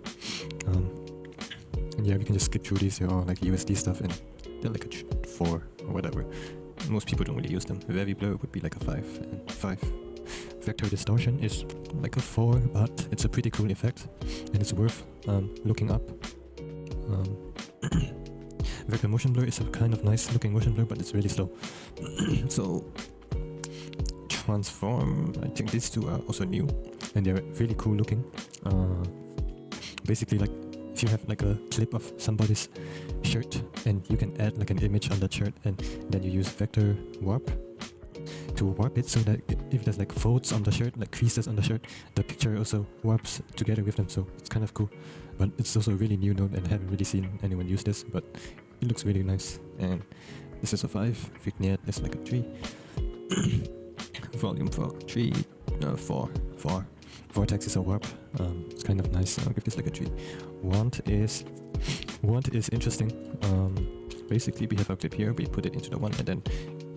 And yeah, we can just skip through these. They're all like USD stuff, and they're like a 4 or whatever. Most people don't really use them. Very blur would be like a 5 and 5. Vector distortion is like a 4, but it's a pretty cool effect, and it's worth looking up. Vector motion blur is a kind of nice looking motion blur, but it's really slow. So transform, I think these two are also new, and they're really cool looking. Basically, like if you have like a clip of somebody's shirt, and you can add like an image on that shirt, and then you use vector warp to warp it so that if there's like folds on the shirt, like creases on the shirt, the picture also warps together with them. So it's kind of cool, but it's also a really new node, and I haven't really seen anyone use this, but it looks really nice. And this is a 5. Vignette is like a 3. Volume for 3. 4. Vortex is a warp. It's kind of nice. I'll give this like a 3. Want is interesting. Basically, we have a clip here. We put it into the one, and then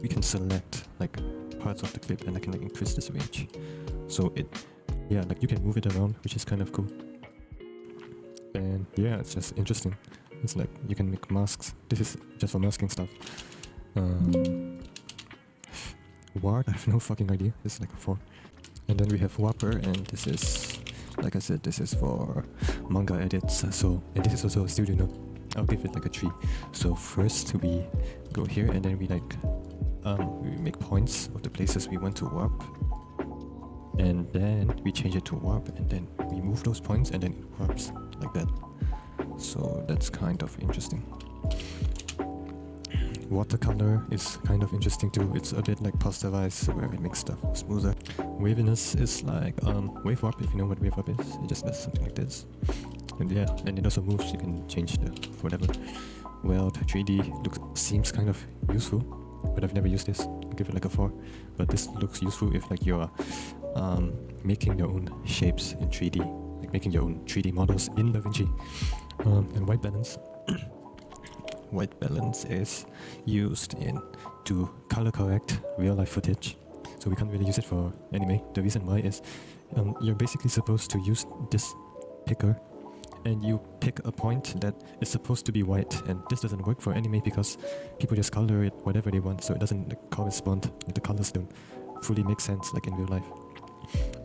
we can select like parts of the clip, and I can like increase this range. So like you can move it around, which is kind of cool. And yeah, it's just interesting. It's like you can make masks. This is just for masking stuff. Ward, I have no fucking idea. This is like a 4. And then we have Whopper, and this is, like I said, this is for manga edits. So, and this is also a studio node. I'll give it like a 3. So first we go here, and then we make points of the places we want to warp, and then we change it to warp, and then we move those points, and then it warps like that. So that's kind of interesting. Watercolor is kind of interesting too. It's a bit like posterize, where we make stuff smoother. Waviness is like wave warp, if you know what wave warp is. It just does something like this. And yeah, and it also moves. You can change the whatever. Weld 3D seems kind of useful, but I've never used this. I'll give it like a 4. But this looks useful if like you're making your own shapes in 3D, like making your own 3D models in Davinci. And white balance. white balance is used in to color correct real life footage. So we can't really use it for anime. The reason why is you're basically supposed to use this picker and you pick a point that is supposed to be white, and this doesn't work for anime because people just color it whatever they want, so it doesn't correspond, the colors don't fully make sense like in real life.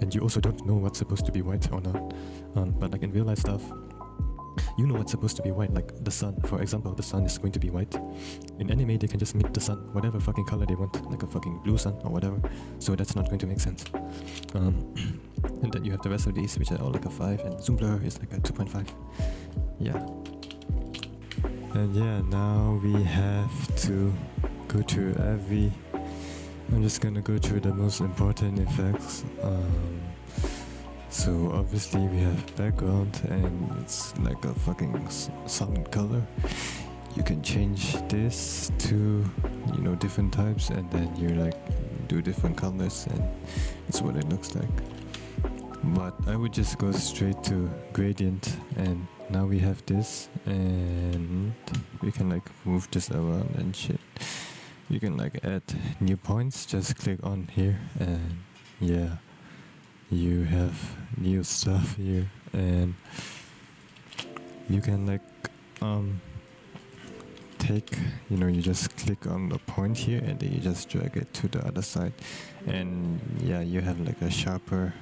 And you also don't know what's supposed to be white or not, but like in real life stuff, you know what's supposed to be white, like the sun, for example. The sun is going to be white. In anime they can just make the sun whatever fucking color they want, like a fucking blue sun or whatever, so that's not going to make sense. And then you have the rest of these, which are all like a 5, and zoom blur is like a 2.5. Yeah. And yeah, now we have to go through I'm just gonna go through the most important effects. So obviously we have background, and it's like a fucking sun color. You can change this to, you know, different types, and then you like do different colors, and it's what it looks like. But I would just go straight to gradient, and now we have this, and we can like move this around and shit. You can like add new points, just click on here, and yeah, you have new stuff here, and you can like take, you know, you just click on the point here and then you just drag it to the other side, and yeah, you have like a sharper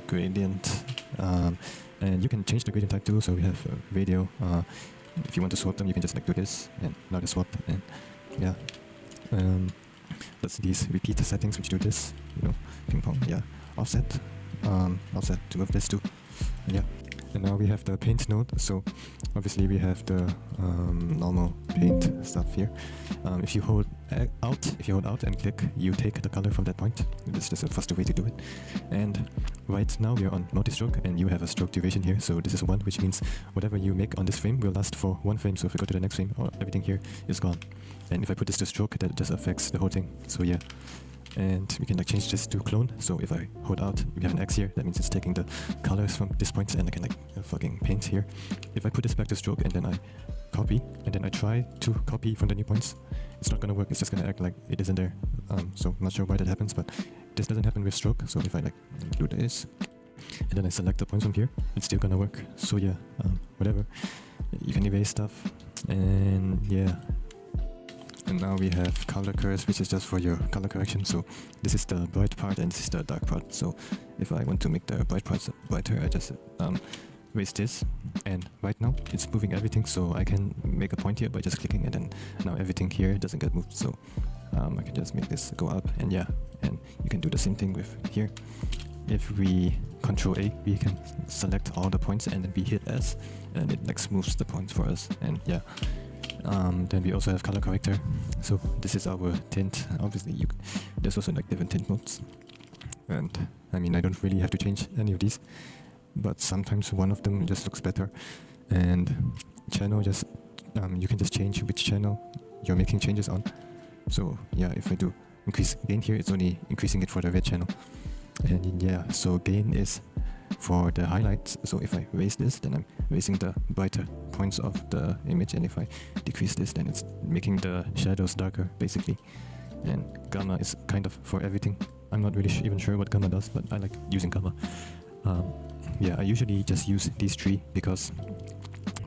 gradient, and you can change the gradient type too. So we have radio. If you want to swap them, you can just like do this, and now they swap, and yeah, that's these repeat settings which do this, you know, ping pong, yeah, offset to move this too, yeah. And now we have the paint node. So obviously we have the normal paint stuff here. If you hold out and click, you take the color from that point. This is just a faster way to do it. And right now we are on multi-stroke, and you have a stroke duration here. So this is 1, which means whatever you make on this frame will last for 1 frame. So if we go to the next frame, everything here is gone. And if I put this to stroke, that just affects the whole thing. So yeah. And we can like change this to clone. So if I hold out, we have an X here, that means it's taking the colors from this point, and I can like fucking paint here. If I put this back to stroke and then I copy, and then I try to copy from the new points, it's not gonna work. It's just gonna act like it isn't there. So I'm not sure why that happens, but this doesn't happen with stroke. So if I like do this, and then I select the points from here, it's still gonna work. So yeah, whatever. You can erase stuff, and yeah. And now we have color curves, which is just for your color correction. So this is the bright part and this is the dark part. So if I want to make the bright parts brighter, I just raise this, and right now it's moving everything. So I can make a point here by just clicking, and then now everything here doesn't get moved. So I can just make this go up, and yeah, and you can do the same thing with here. If we Control A, we can select all the points, and then we hit S, and it like smooths the points for us, and yeah. Then we also have color corrector. So this is our tint. Obviously there's also like different tint modes, and I mean I don't really have to change any of these, but sometimes one of them just looks better. And channel, just you can just change which channel you're making changes on. So yeah, if I do increase gain here, it's only increasing it for the red channel. And yeah, so gain is for the highlights. So if I raise this, then I'm raising the brighter points of the image, and if I decrease this, then it's making the shadows darker basically. And gamma is kind of for everything. I'm not really even sure what gamma does, but I like using gamma. Yeah, I usually just use these 3 because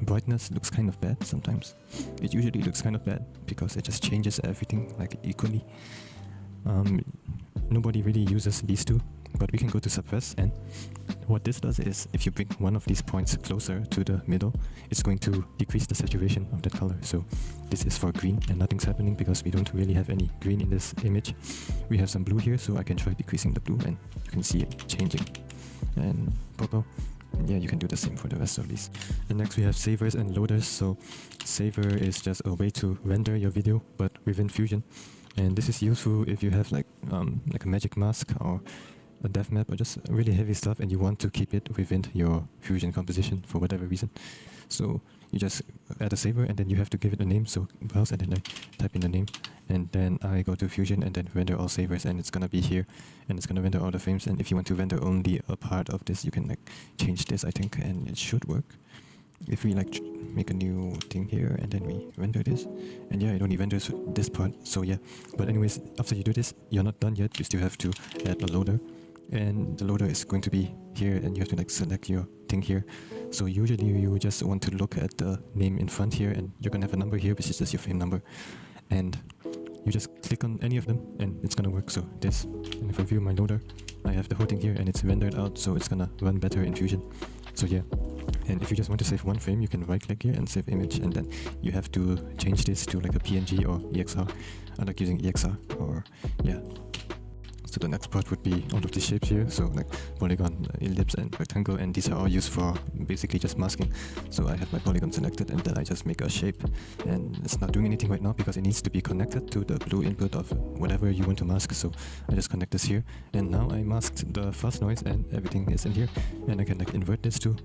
brightness looks kind of bad sometimes. It usually looks kind of bad because it just changes everything like equally. Nobody really uses these 2, but we can go to suppress, and what this does is if you bring one of these points closer to the middle, it's going to decrease the saturation of that color. So this is for green, and nothing's happening because we don't really have any green in this image. We have some blue here, so I can try decreasing the blue, and you can see it changing. And purple, yeah, you can do the same for the rest of these. And next we have savers and loaders. So saver is just a way to render your video, but within Fusion. And this is useful if you have like a magic mask or a depth map or just really heavy stuff, and you want to keep it within your Fusion composition for whatever reason. So you just add a saver, and then you have to give it a name. So browse, and then I type in the name, and then I go to Fusion and then render all savers, and it's gonna be here, and it's gonna render all the frames. And if you want to render only a part of this, you can like change this, I think, and it should work. if we like make a new thing here and then we render this, and yeah, it only renders this part, so yeah. But anyways, after you do this, you're not done yet. You still have to add a loader, and the loader is going to be here, and you have to like select your thing here. So usually you just want to look at the name in front here, and you're gonna have a number here, which is just your frame number, and you just click on any of them and it's gonna work. So this, and if I view my loader, I have the whole thing here and it's rendered out, so it's gonna run better in Fusion. So yeah, and if you just want to save one frame, you can right click here and save image, and then you have to change this to like a PNG or EXR. I like using EXR, or yeah. So the next part would be all of these shapes here, so like polygon, ellipse and rectangle, and these are all used for basically just masking. So I have my polygon selected and then I just make a shape, and it's not doing anything right now because it needs to be connected to the blue input of whatever you want to mask. So I just connect this here, and now I masked the fuzz noise and everything is in here, and I can like invert this too.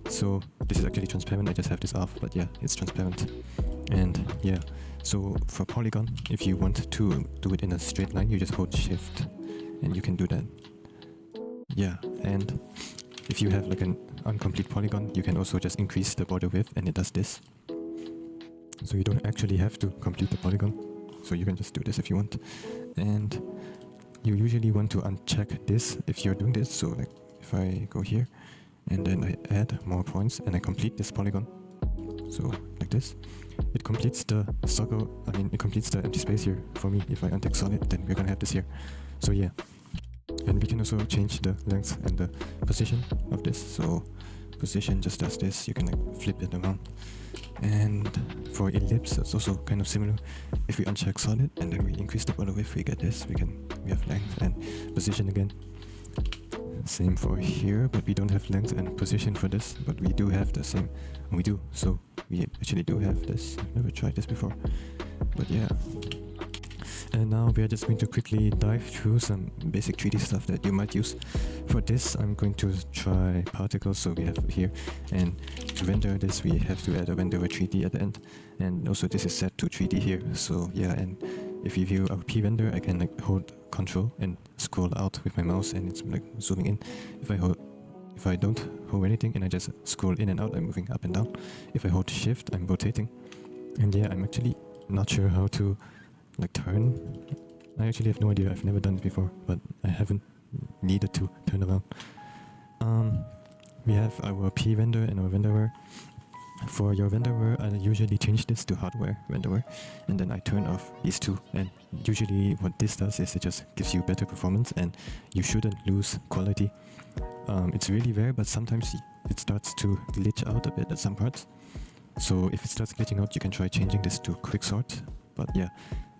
So this is actually transparent, I just have this off, but yeah, it's transparent. And yeah, so for polygon, if you want to do it in a straight line, you just hold shift and you can do that. Yeah, and if you have like an incomplete polygon, you can also just increase the border width and it does this. So you don't actually have to complete the polygon, so you can just do this if you want. And you usually want to uncheck this if you're doing this. So like if I go here and then I add more points and I complete this polygon, so like this, it completes the circle, it completes the empty space here for me. If I untick solid, then we're gonna have this here. So yeah, and we can also change the length and the position of this. So position just does this, you can like flip it around. And for ellipse, it's also kind of similar. If we uncheck solid and then we increase the border width, we get this. We have length and position again. Same for here, but we don't have length and position for this, but we do have the same. We do, so we actually do have this. I've never tried this before, but yeah. And now we are just going to quickly dive through some basic 3D stuff that you might use. For this, I'm going to try particles, so we have here, and to render this we have to add a renderer 3D at the end, and also this is set to 3D here. So yeah, and if you view our p-render, I can like hold Control and scroll out with my mouse, and it's like zooming in. If I don't hold anything and I just scroll in and out, I'm moving up and down. If I hold Shift, I'm rotating. And yeah, I'm actually not sure how to like turn. I actually have no idea. I've never done it before, but I haven't needed to turn around. We have our p-render and our renderer. For your renderer, I usually change this to hardware renderer, and then I turn off these two. And usually what this does is it just gives you better performance, and you shouldn't lose quality. It's really rare, but sometimes it starts to glitch out a bit at some parts. So if it starts glitching out, you can try changing this to quick sort. But yeah,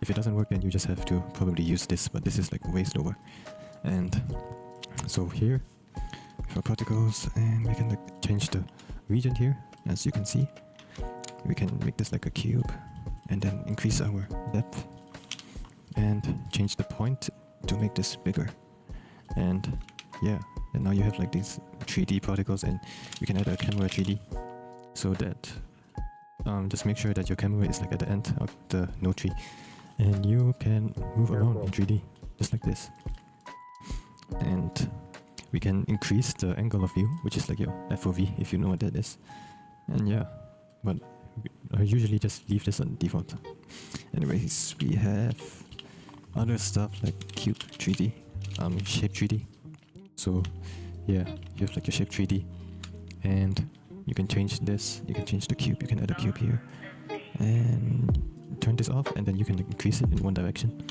if it doesn't work, then you just have to probably use this, but this is like way slower. And so here, for particles, and we can like change the region here. As you can see, we can make this like a cube and then increase our depth and change the point to make this bigger. And yeah, and now you have like these 3D particles, and you can add a camera 3D, so that just make sure that your camera is like at the end of the node tree, and you can move around in 3D just like this. And we can increase the angle of view, which is like your FOV, if you know what that is. And yeah, but I usually just leave this on default. Anyways, we have other stuff like cube 3D, shape 3D. So yeah, you have like your shape 3D, and you can change this, you can change the cube, you can add a cube here, and turn this off, and then you can increase it in one direction.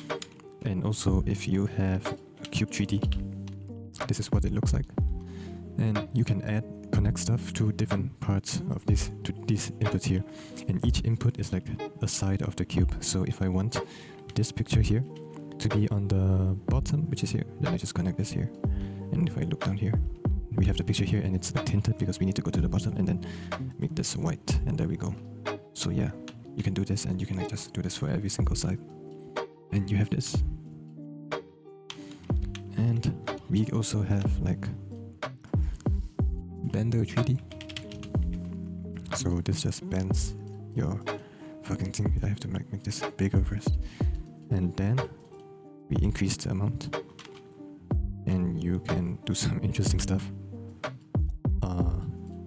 And also if you have a cube 3D, this is what it looks like. And you can connect stuff to different parts of these inputs here, and each input is like a side of the cube. So if I want this picture here to be on the bottom, which is here, then I just connect this here. And if I look down here, we have the picture here, and it's like tinted because we need to go to the bottom and then make this white, and there we go. So yeah, you can do this, and you can like just do this for every single side, and you have this. And we also have like Bender 3D. So this just bends your fucking thing. I have to make this bigger first, and then we increase the amount, and you can do some interesting stuff.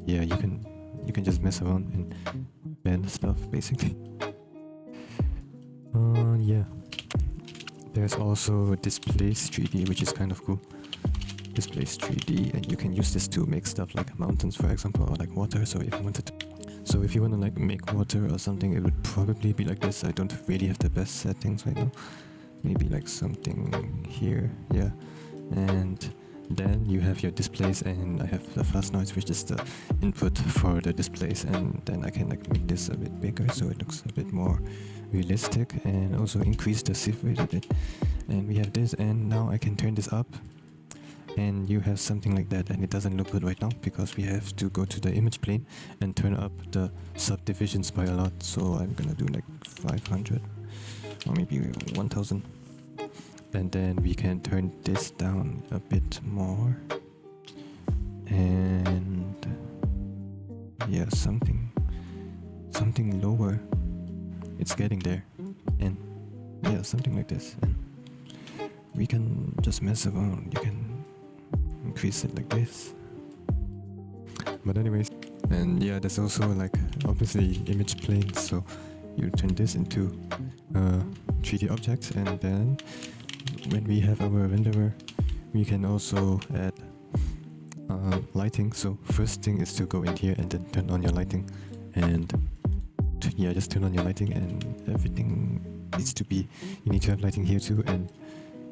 Yeah, you can you can just mess around and bend stuff basically. Yeah. There's also Displace 3D, which is kind of cool. Displace 3D, and you can use this to make stuff like mountains, for example, or like water. So if you want to like make water or something, it would probably be like this. I don't really have the best settings right now. Maybe like something here, yeah. And then you have your displays, and I have the fast noise, which is the input for the displays, and then I can like make this a bit bigger so it looks a bit more realistic, and also increase the shift rate a bit. And we have this, and now I can turn this up, and you have something like that, and it doesn't look good right now because we have to go to the image plane and turn up the subdivisions by a lot. So I'm gonna do like 500 or maybe 1000, and then we can turn this down a bit more, and yeah, something lower. It's getting there, and yeah, something like this, and we can just mess around. You can increase it like this, but anyways. And yeah, there's also like obviously image planes, so you turn this into 3D objects, and then when we have our renderer, we can also add lighting. So first thing is to go in here and then turn on your lighting, and yeah, just turn on your lighting, and everything needs to be, you need to have lighting here too. And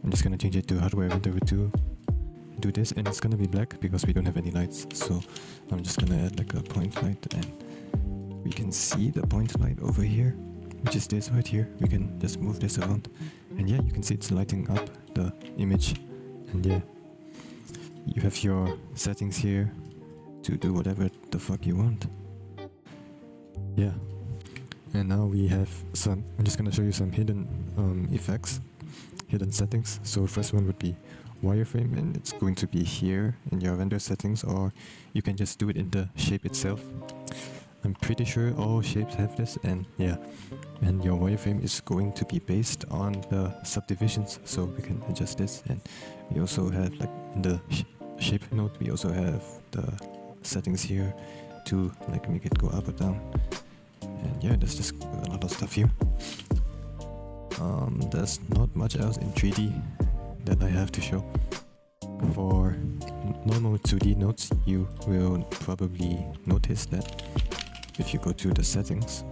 I'm just gonna change it to hardware renderer to do this, and it's gonna be black because we don't have any lights. So I'm just gonna add like a point light, and we can see the point light over here, which is this right here. We can just move this around, and yeah, you can see it's lighting up the image. And yeah, you have your settings here to do whatever the fuck you want. Yeah, and now we have some, I'm just gonna show you some hidden effects, hidden settings. So first one would be wireframe, and it's going to be here in your render settings, or you can just do it in the shape itself. I'm pretty sure all shapes have this, and yeah, and your wireframe is going to be based on the subdivisions, so we can adjust this. And we also have like in the shape node, we also have the settings here to like make it go up or down. And yeah, there's just a lot of stuff here. There's not much else in 3D that I have to show. For normal 2D nodes, you will probably notice that if you go to the settings,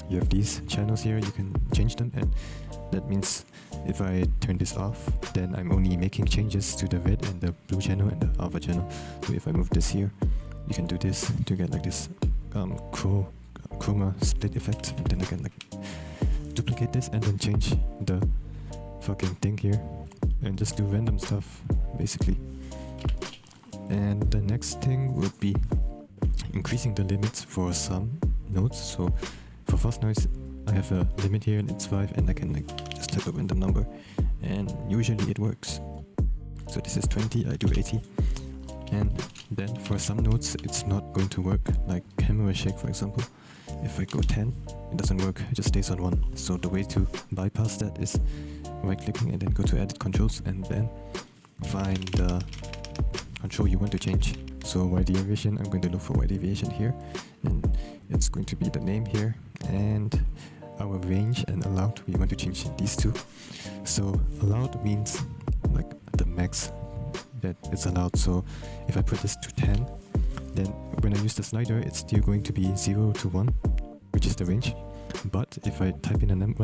you have these channels here, you can change them, and that means if I turn this off, then I'm only making changes to the red and the blue channel and the alpha channel. So if I move this here, you can do this to get like this chroma split effect, and then I can like duplicate this and then change the fucking thing here and just do random stuff basically. And the next thing would be increasing the limits for some nodes. So for fast noise, I have a limit here and it's 5, and I can like just type a random number, and usually it works. So this is 20, I do 80. And then for some nodes it's not going to work, like camera shake for example. If I go 10, it doesn't work, it just stays on 1. So the way to bypass that is right clicking and then go to edit controls, and then find the control you want to change. So Y deviation, I'm going to look for Y deviation here, and it's going to be the name here, and our range and allowed, we want to change these two. So allowed means like the max that it's allowed. So if I put this to 10, then when I use the slider, it's still going to be 0 to 1, which is the range. But if I type in a number,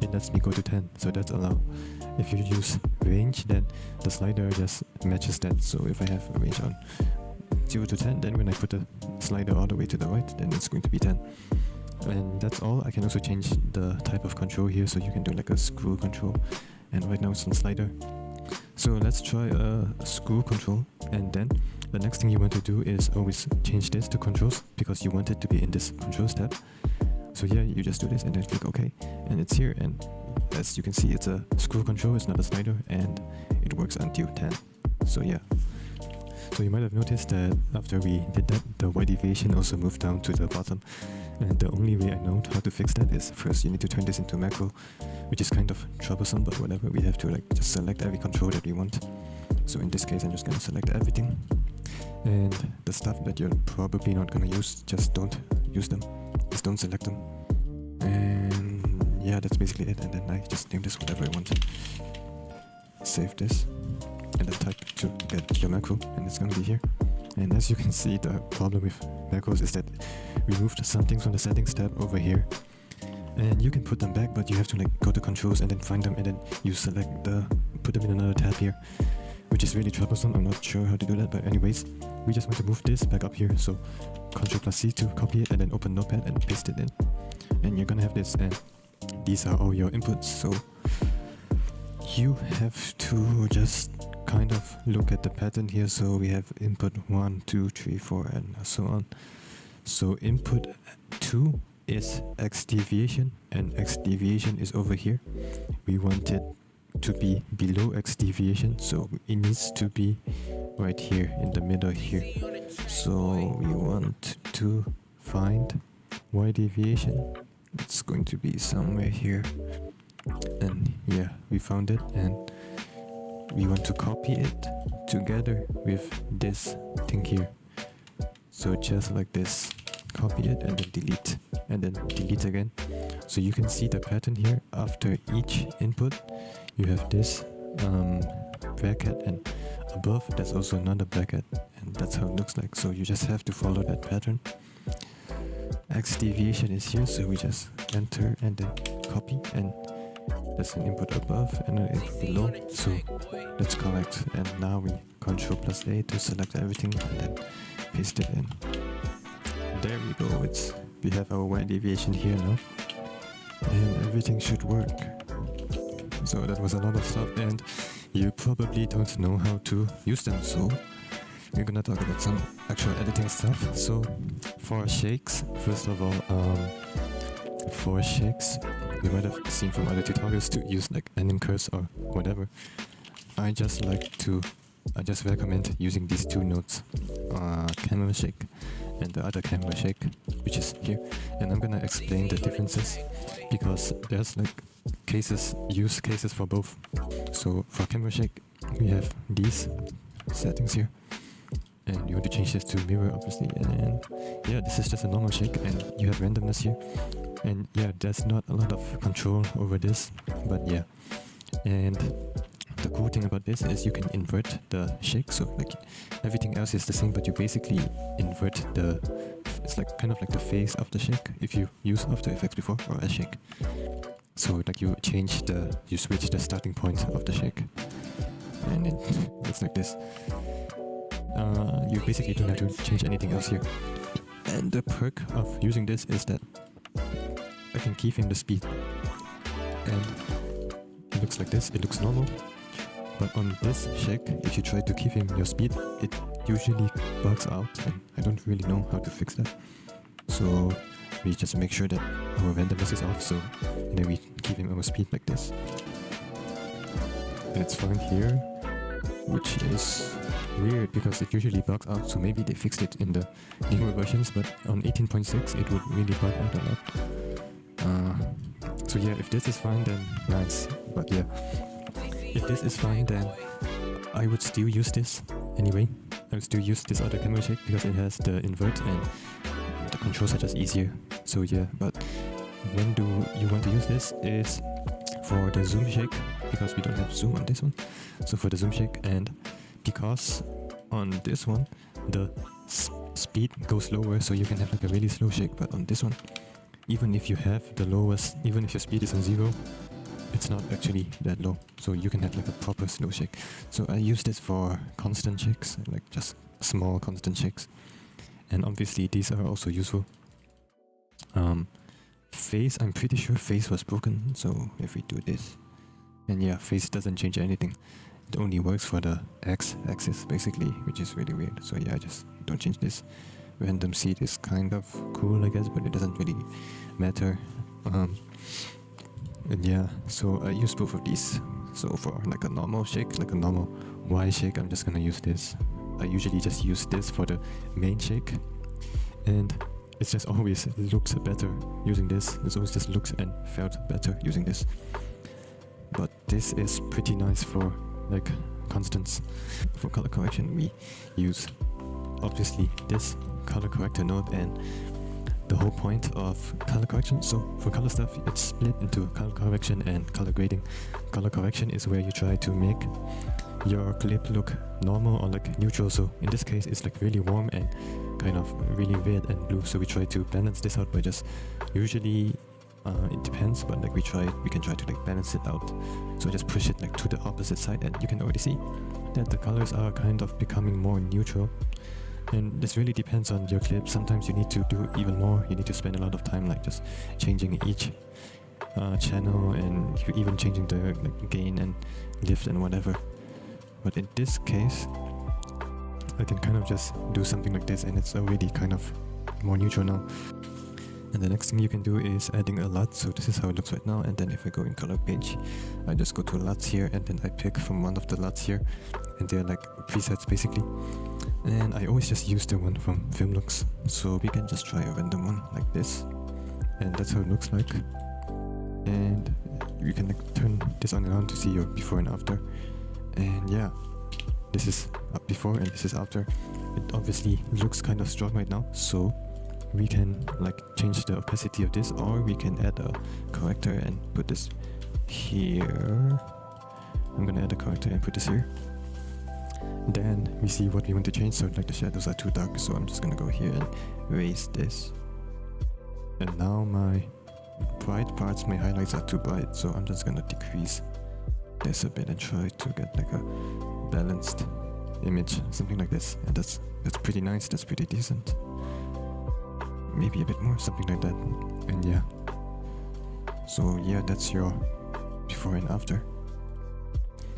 it lets me go to 10, so that's allowed. If you use range, then the slider just matches that. So if I have a range on 0 to 10, then when I put the slider all the way to the right, then it's going to be 10. And that's all. I can also change the type of control here, so you can do like a screw control, and right now it's on slider. So let's try a screw control, and then the next thing you want to do is always change this to controls, because you want it to be in this controls tab. So yeah, you just do this and then click OK, and it's here. And as you can see, it's a screw control, it's not a slider, and it works until 10. So yeah. So you might have noticed that after we did that, the Y deviation also moved down to the bottom. And the only way I know how to fix that is first you need to turn this into macro, which is kind of troublesome, but whatever. We have to like just select every control that we want. So in this case, I'm just gonna select everything. And the stuff that you're probably not gonna use, just don't use them. Just don't select them. And yeah, that's basically it. And then I just name this whatever I want. Save this. And then type to get your macro, and it's gonna be here. And as you can see, the problem with macros is that we moved some things from the settings tab over here. And you can put them back, but you have to like go to controls and then find them, and then you select put them in another tab here, which is really troublesome. I'm not sure how to do that, but anyways, we just want to move this back up here. So Ctrl+C to copy it, and then open Notepad and paste it in. And you're gonna have this, and these are all your inputs. So you have to just kind of look at the pattern here. So we have input 1, 2, 3, 4, and so on. So input 2 is X deviation, and X deviation is over here. We want it to be below X deviation, so it needs to be right here in the middle here. So we want to find Y deviation. It's going to be somewhere here. And yeah, we found it, and we want to copy it together with this thing here. So just like this, copy it and then delete, and then delete again. So you can see the pattern here. After each input you have this bracket, and above there's also another bracket, and that's how it looks like. So you just have to follow that pattern. X deviation is here, so we just enter and then copy, and there's an input above and an input below, so that's correct. And now we Ctrl+A to select everything and then paste it in. There we go, we have our Y deviation here now, and everything should work. So that was a lot of stuff, and you probably don't know how to use them, so we're gonna talk about some actual editing stuff. So for shakes, first of all, for shakes, you might have seen from other tutorials to use like anim curves or whatever. I just recommend using these two nodes, camera shake and the other camera shake, which is here. And I'm gonna explain the differences because there's like use cases for both. So for camera shake, we have these settings here, and you want to change this to mirror, obviously. And yeah, this is just a normal shake, and you have randomness here. And yeah, there's not a lot of control over this, but yeah. And the cool thing about this is you can invert the shake, so like everything else is the same, but you basically invert it's like kind of like the phase of the shake if you use After Effects before or a shake. So like you switch the starting point of the shake, and it looks like this. You basically don't have to change anything else here. And the perk of using this is that I can keyframe the speed, and it looks like this. It looks normal, but on this shake, if you try to keyframe your speed, it usually bugs out, and I don't really know how to fix that. So we just make sure that our randomness is off, and then we keyframe our speed like this. And it's fine here, which is weird because it usually bugs out, so maybe they fixed it in the newer versions, but on 18.6 it would really bug out a lot. So yeah, if this is fine, then nice. But yeah, if this is fine, then I would still use this anyway. I would still use this other camera shake because it has the invert and the controls are just easier. So yeah, but when do you want to use this is for the zoom shake, because we don't have zoom on this one. So for the zoom shake, and because on this one the speed goes lower, so you can have like a really slow shake, but on this one, even if you have the lowest, even if your speed is on 0, it's not actually that low, so you can have like a proper slow shake. So I use this for constant shakes, like just small constant shakes, and obviously these are also useful. Phase, I'm pretty sure phase was broken, so if we do this, and yeah, phase doesn't change anything. It only works for the x-axis basically, which is really weird. So yeah, I just don't change this. Random seed is kind of cool, I guess, but it doesn't really matter. And yeah, so I use both of these. So for like a normal shake, like a normal Y shake, I'm just gonna use this. I usually just use this for the main shake, and it just always looks better using this. It always just looks and felt better using this. But this is pretty nice for like constants. For color correction, we use obviously this color corrector node and the whole point of color correction. So for color stuff, it's split into color correction and color grading. Color correction is where you try to make your clip look normal or like neutral. So in this case, it's like really warm and kind of really red and blue. So we try to balance this out by just usually it depends, but like we can try to like balance it out. So just push it like to the opposite side, and you can already see that the colors are kind of becoming more neutral. And this really depends on your clip. Sometimes you need to do even more. You need to spend a lot of time like just changing each channel and even changing the like, gain and lift and whatever. But in this case, I can kind of just do something like this and it's already kind of more neutral now. And the next thing you can do is adding a LUT. So this is how it looks right now. And then if I go in color page, I just go to LUTs here and then I pick from one of the LUTs here. And they're like presets basically. And I always just use the one from Filmlux. So we can just try a random one like this. And that's how it looks like. And you can like turn this on and on to see your before and after. And yeah, this is before and this is after. It obviously looks kind of strong right now. So we can like change the opacity of this, or we can add a corrector and put this here. I'm gonna add a corrector and put this here. Then we see what we want to change. So like the shadows are too dark, so I'm just gonna go here and raise this. And now my bright parts, my highlights are too bright, so I'm just gonna decrease this a bit and try to get like a balanced image, something like this. And that's pretty nice, that's pretty decent. Maybe a bit more, something like that. And yeah, so yeah, that's your before and after.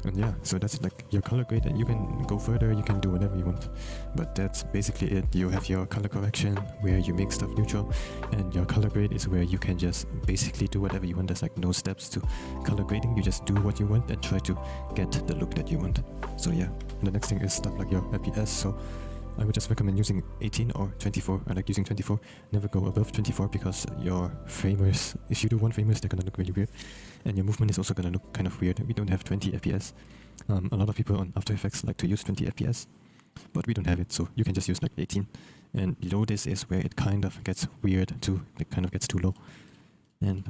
And yeah, so that's like your color grade, and you can go further, you can do whatever you want, but that's basically it. You have your color correction where you make stuff neutral, and your color grade is where you can just basically do whatever you want. There's like no steps to color grading, you just do what you want and try to get the look that you want. So yeah, and the next thing is stuff like your FPS. So I would just recommend using 18 or 24. I like using 24. Never go above 24 because your framers, if you do one framers, they're gonna look really weird. And your movement is also gonna look kind of weird. We don't have 20 FPS. A lot of people on After Effects like to use 20 FPS, but we don't have it, so you can just use like 18. And below this is where it kind of gets weird too. It kind of gets too low. And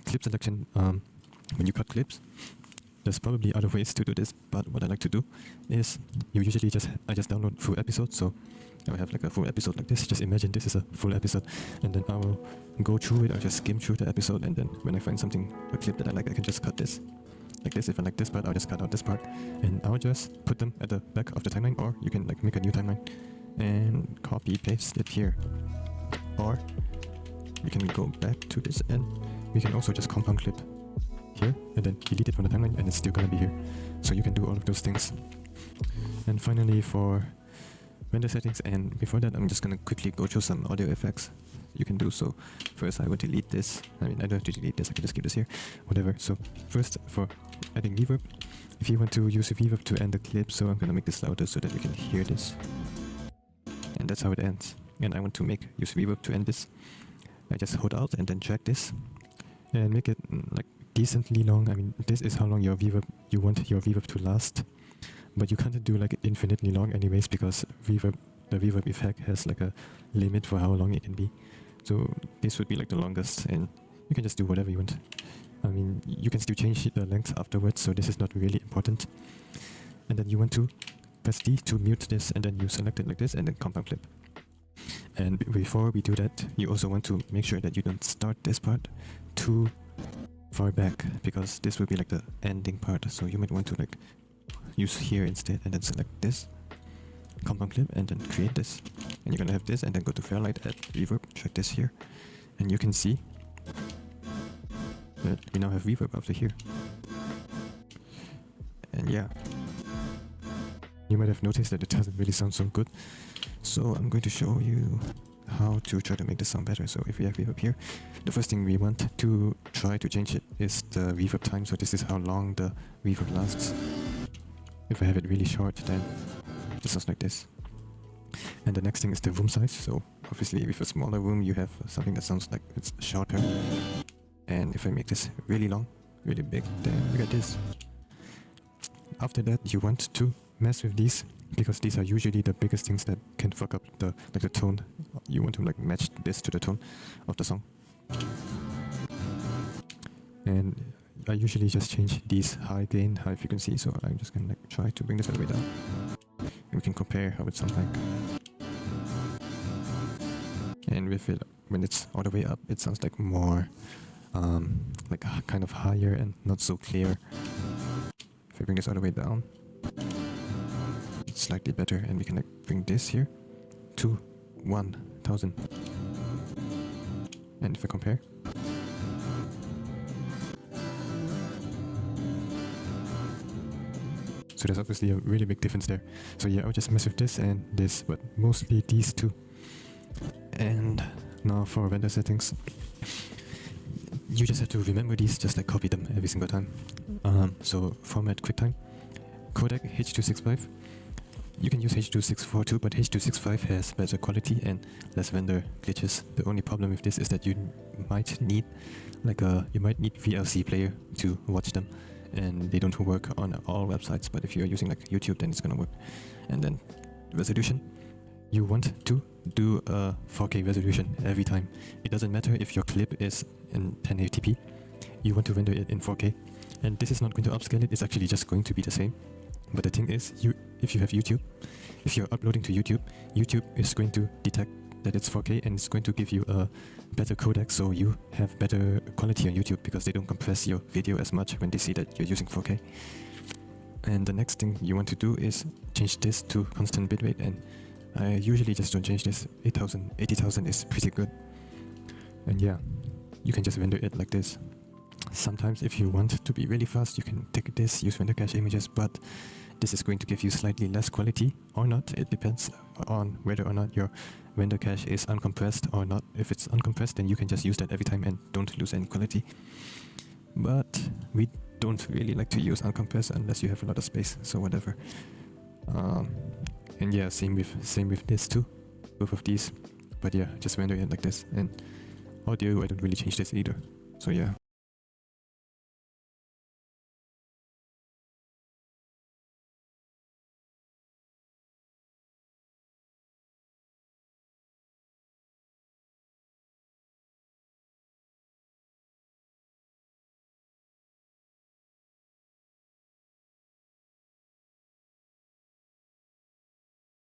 clip selection, when you cut clips, there's probably other ways to do this, but what I like to do is I just download full episodes. So I have like a full episode like this. Just imagine this is a full episode, and then I will go through it. I'll just skim through the episode, and then when I find a clip that I like, I can just cut this like this. If I like this part, I'll just cut out this part, and I'll just put them at the back of the timeline, or you can like make a new timeline and copy paste it here, or we can go back to this, and we can also just compound clip here and then delete it from the timeline, and it's still gonna be here. So you can do all of those things. And finally, for render settings, and before that I'm just gonna quickly go through some audio effects you can do. So first I will delete this. I don't have to delete this, I can just keep this here, whatever. So first, for adding reverb, if you want to use a reverb to end the clip, so I'm gonna make this louder so that you can hear this, and that's how it ends. And I want to use reverb to end this. I just hold out and then drag this and make it like decently long. I mean, this is how long you want your reverb to last, but you can't do like infinitely long anyways, because the reverb effect has like a limit for how long it can be. So this would be like the longest, and you can just do whatever you want. I mean, you can still change the length afterwards, so this is not really important. And then you want to press D to mute this, and then you select it like this, and then compound clip. And before we do that, you also want to make sure that you don't start this part too far back, because this will be like the ending part. So you might want to like use here instead, and then select this, compound clip, and then create this. And you're gonna have this, and then go to Fairlight, add reverb, drag this here, and you can see that we now have reverb after here. And yeah, you might have noticed that it doesn't really sound so good. So I'm going to show you how to try to make this sound better. So if we have reverb here, the first thing we want to try to change it is the reverb time. So this is how long the reverb lasts. If I have it really short, then it sounds like this. And the next thing is the room size. So obviously with a smaller room, you have something that sounds like it's shorter. And if I make this really long, really big, then we got this. After that, you want to mess with these because these are usually the biggest things that can fuck up the tone. You want to like match this to the tone of the song. And I usually just change these high gain, high frequency, so I'm just gonna like try to bring this all the way down. And we can compare how it sounds like. And with it, when it's all the way up, it sounds like more like kind of higher and not so clear. If I bring this all the way down, it's slightly better, and we can like bring this here to 1000. And if I compare, so there's obviously a really big difference there. So yeah, I'll just mess with this and this, but mostly these two. And now for render settings, you just have to remember these, just like copy them every single time. So format QuickTime, codec H.265. You can use H.264 too, but H.265 has better quality and less render glitches. The only problem with this is that you might need VLC player to watch them, and they don't work on all websites. But if you're using like YouTube, then it's gonna work. And then resolution, you want to do a 4K resolution every time. It doesn't matter if your clip is in 1080p, you want to render it in 4K. And this is not going to upscale it, it's actually just going to be the same. But the thing is, if you have YouTube, if you're uploading to YouTube, YouTube is going to detect that it's 4K and it's going to give you a better codec, so you have better quality on YouTube because they don't compress your video as much when they see that you're using 4K. And the next thing you want to do is change this to constant bitrate, and I usually just don't change this. 80,000 is pretty good. And yeah, you can just render it like this. Sometimes if you want to be really fast, you can take this, use render cache images, but this is going to give you slightly less quality or not. It depends on whether or not your render cache is uncompressed or not. If it's uncompressed, then you can just use that every time and don't lose any quality. But we don't really like to use uncompressed unless you have a lot of space, so whatever. And yeah, same with this too, both of these. But yeah, just render it like this. And audio, I don't really change this either. So yeah.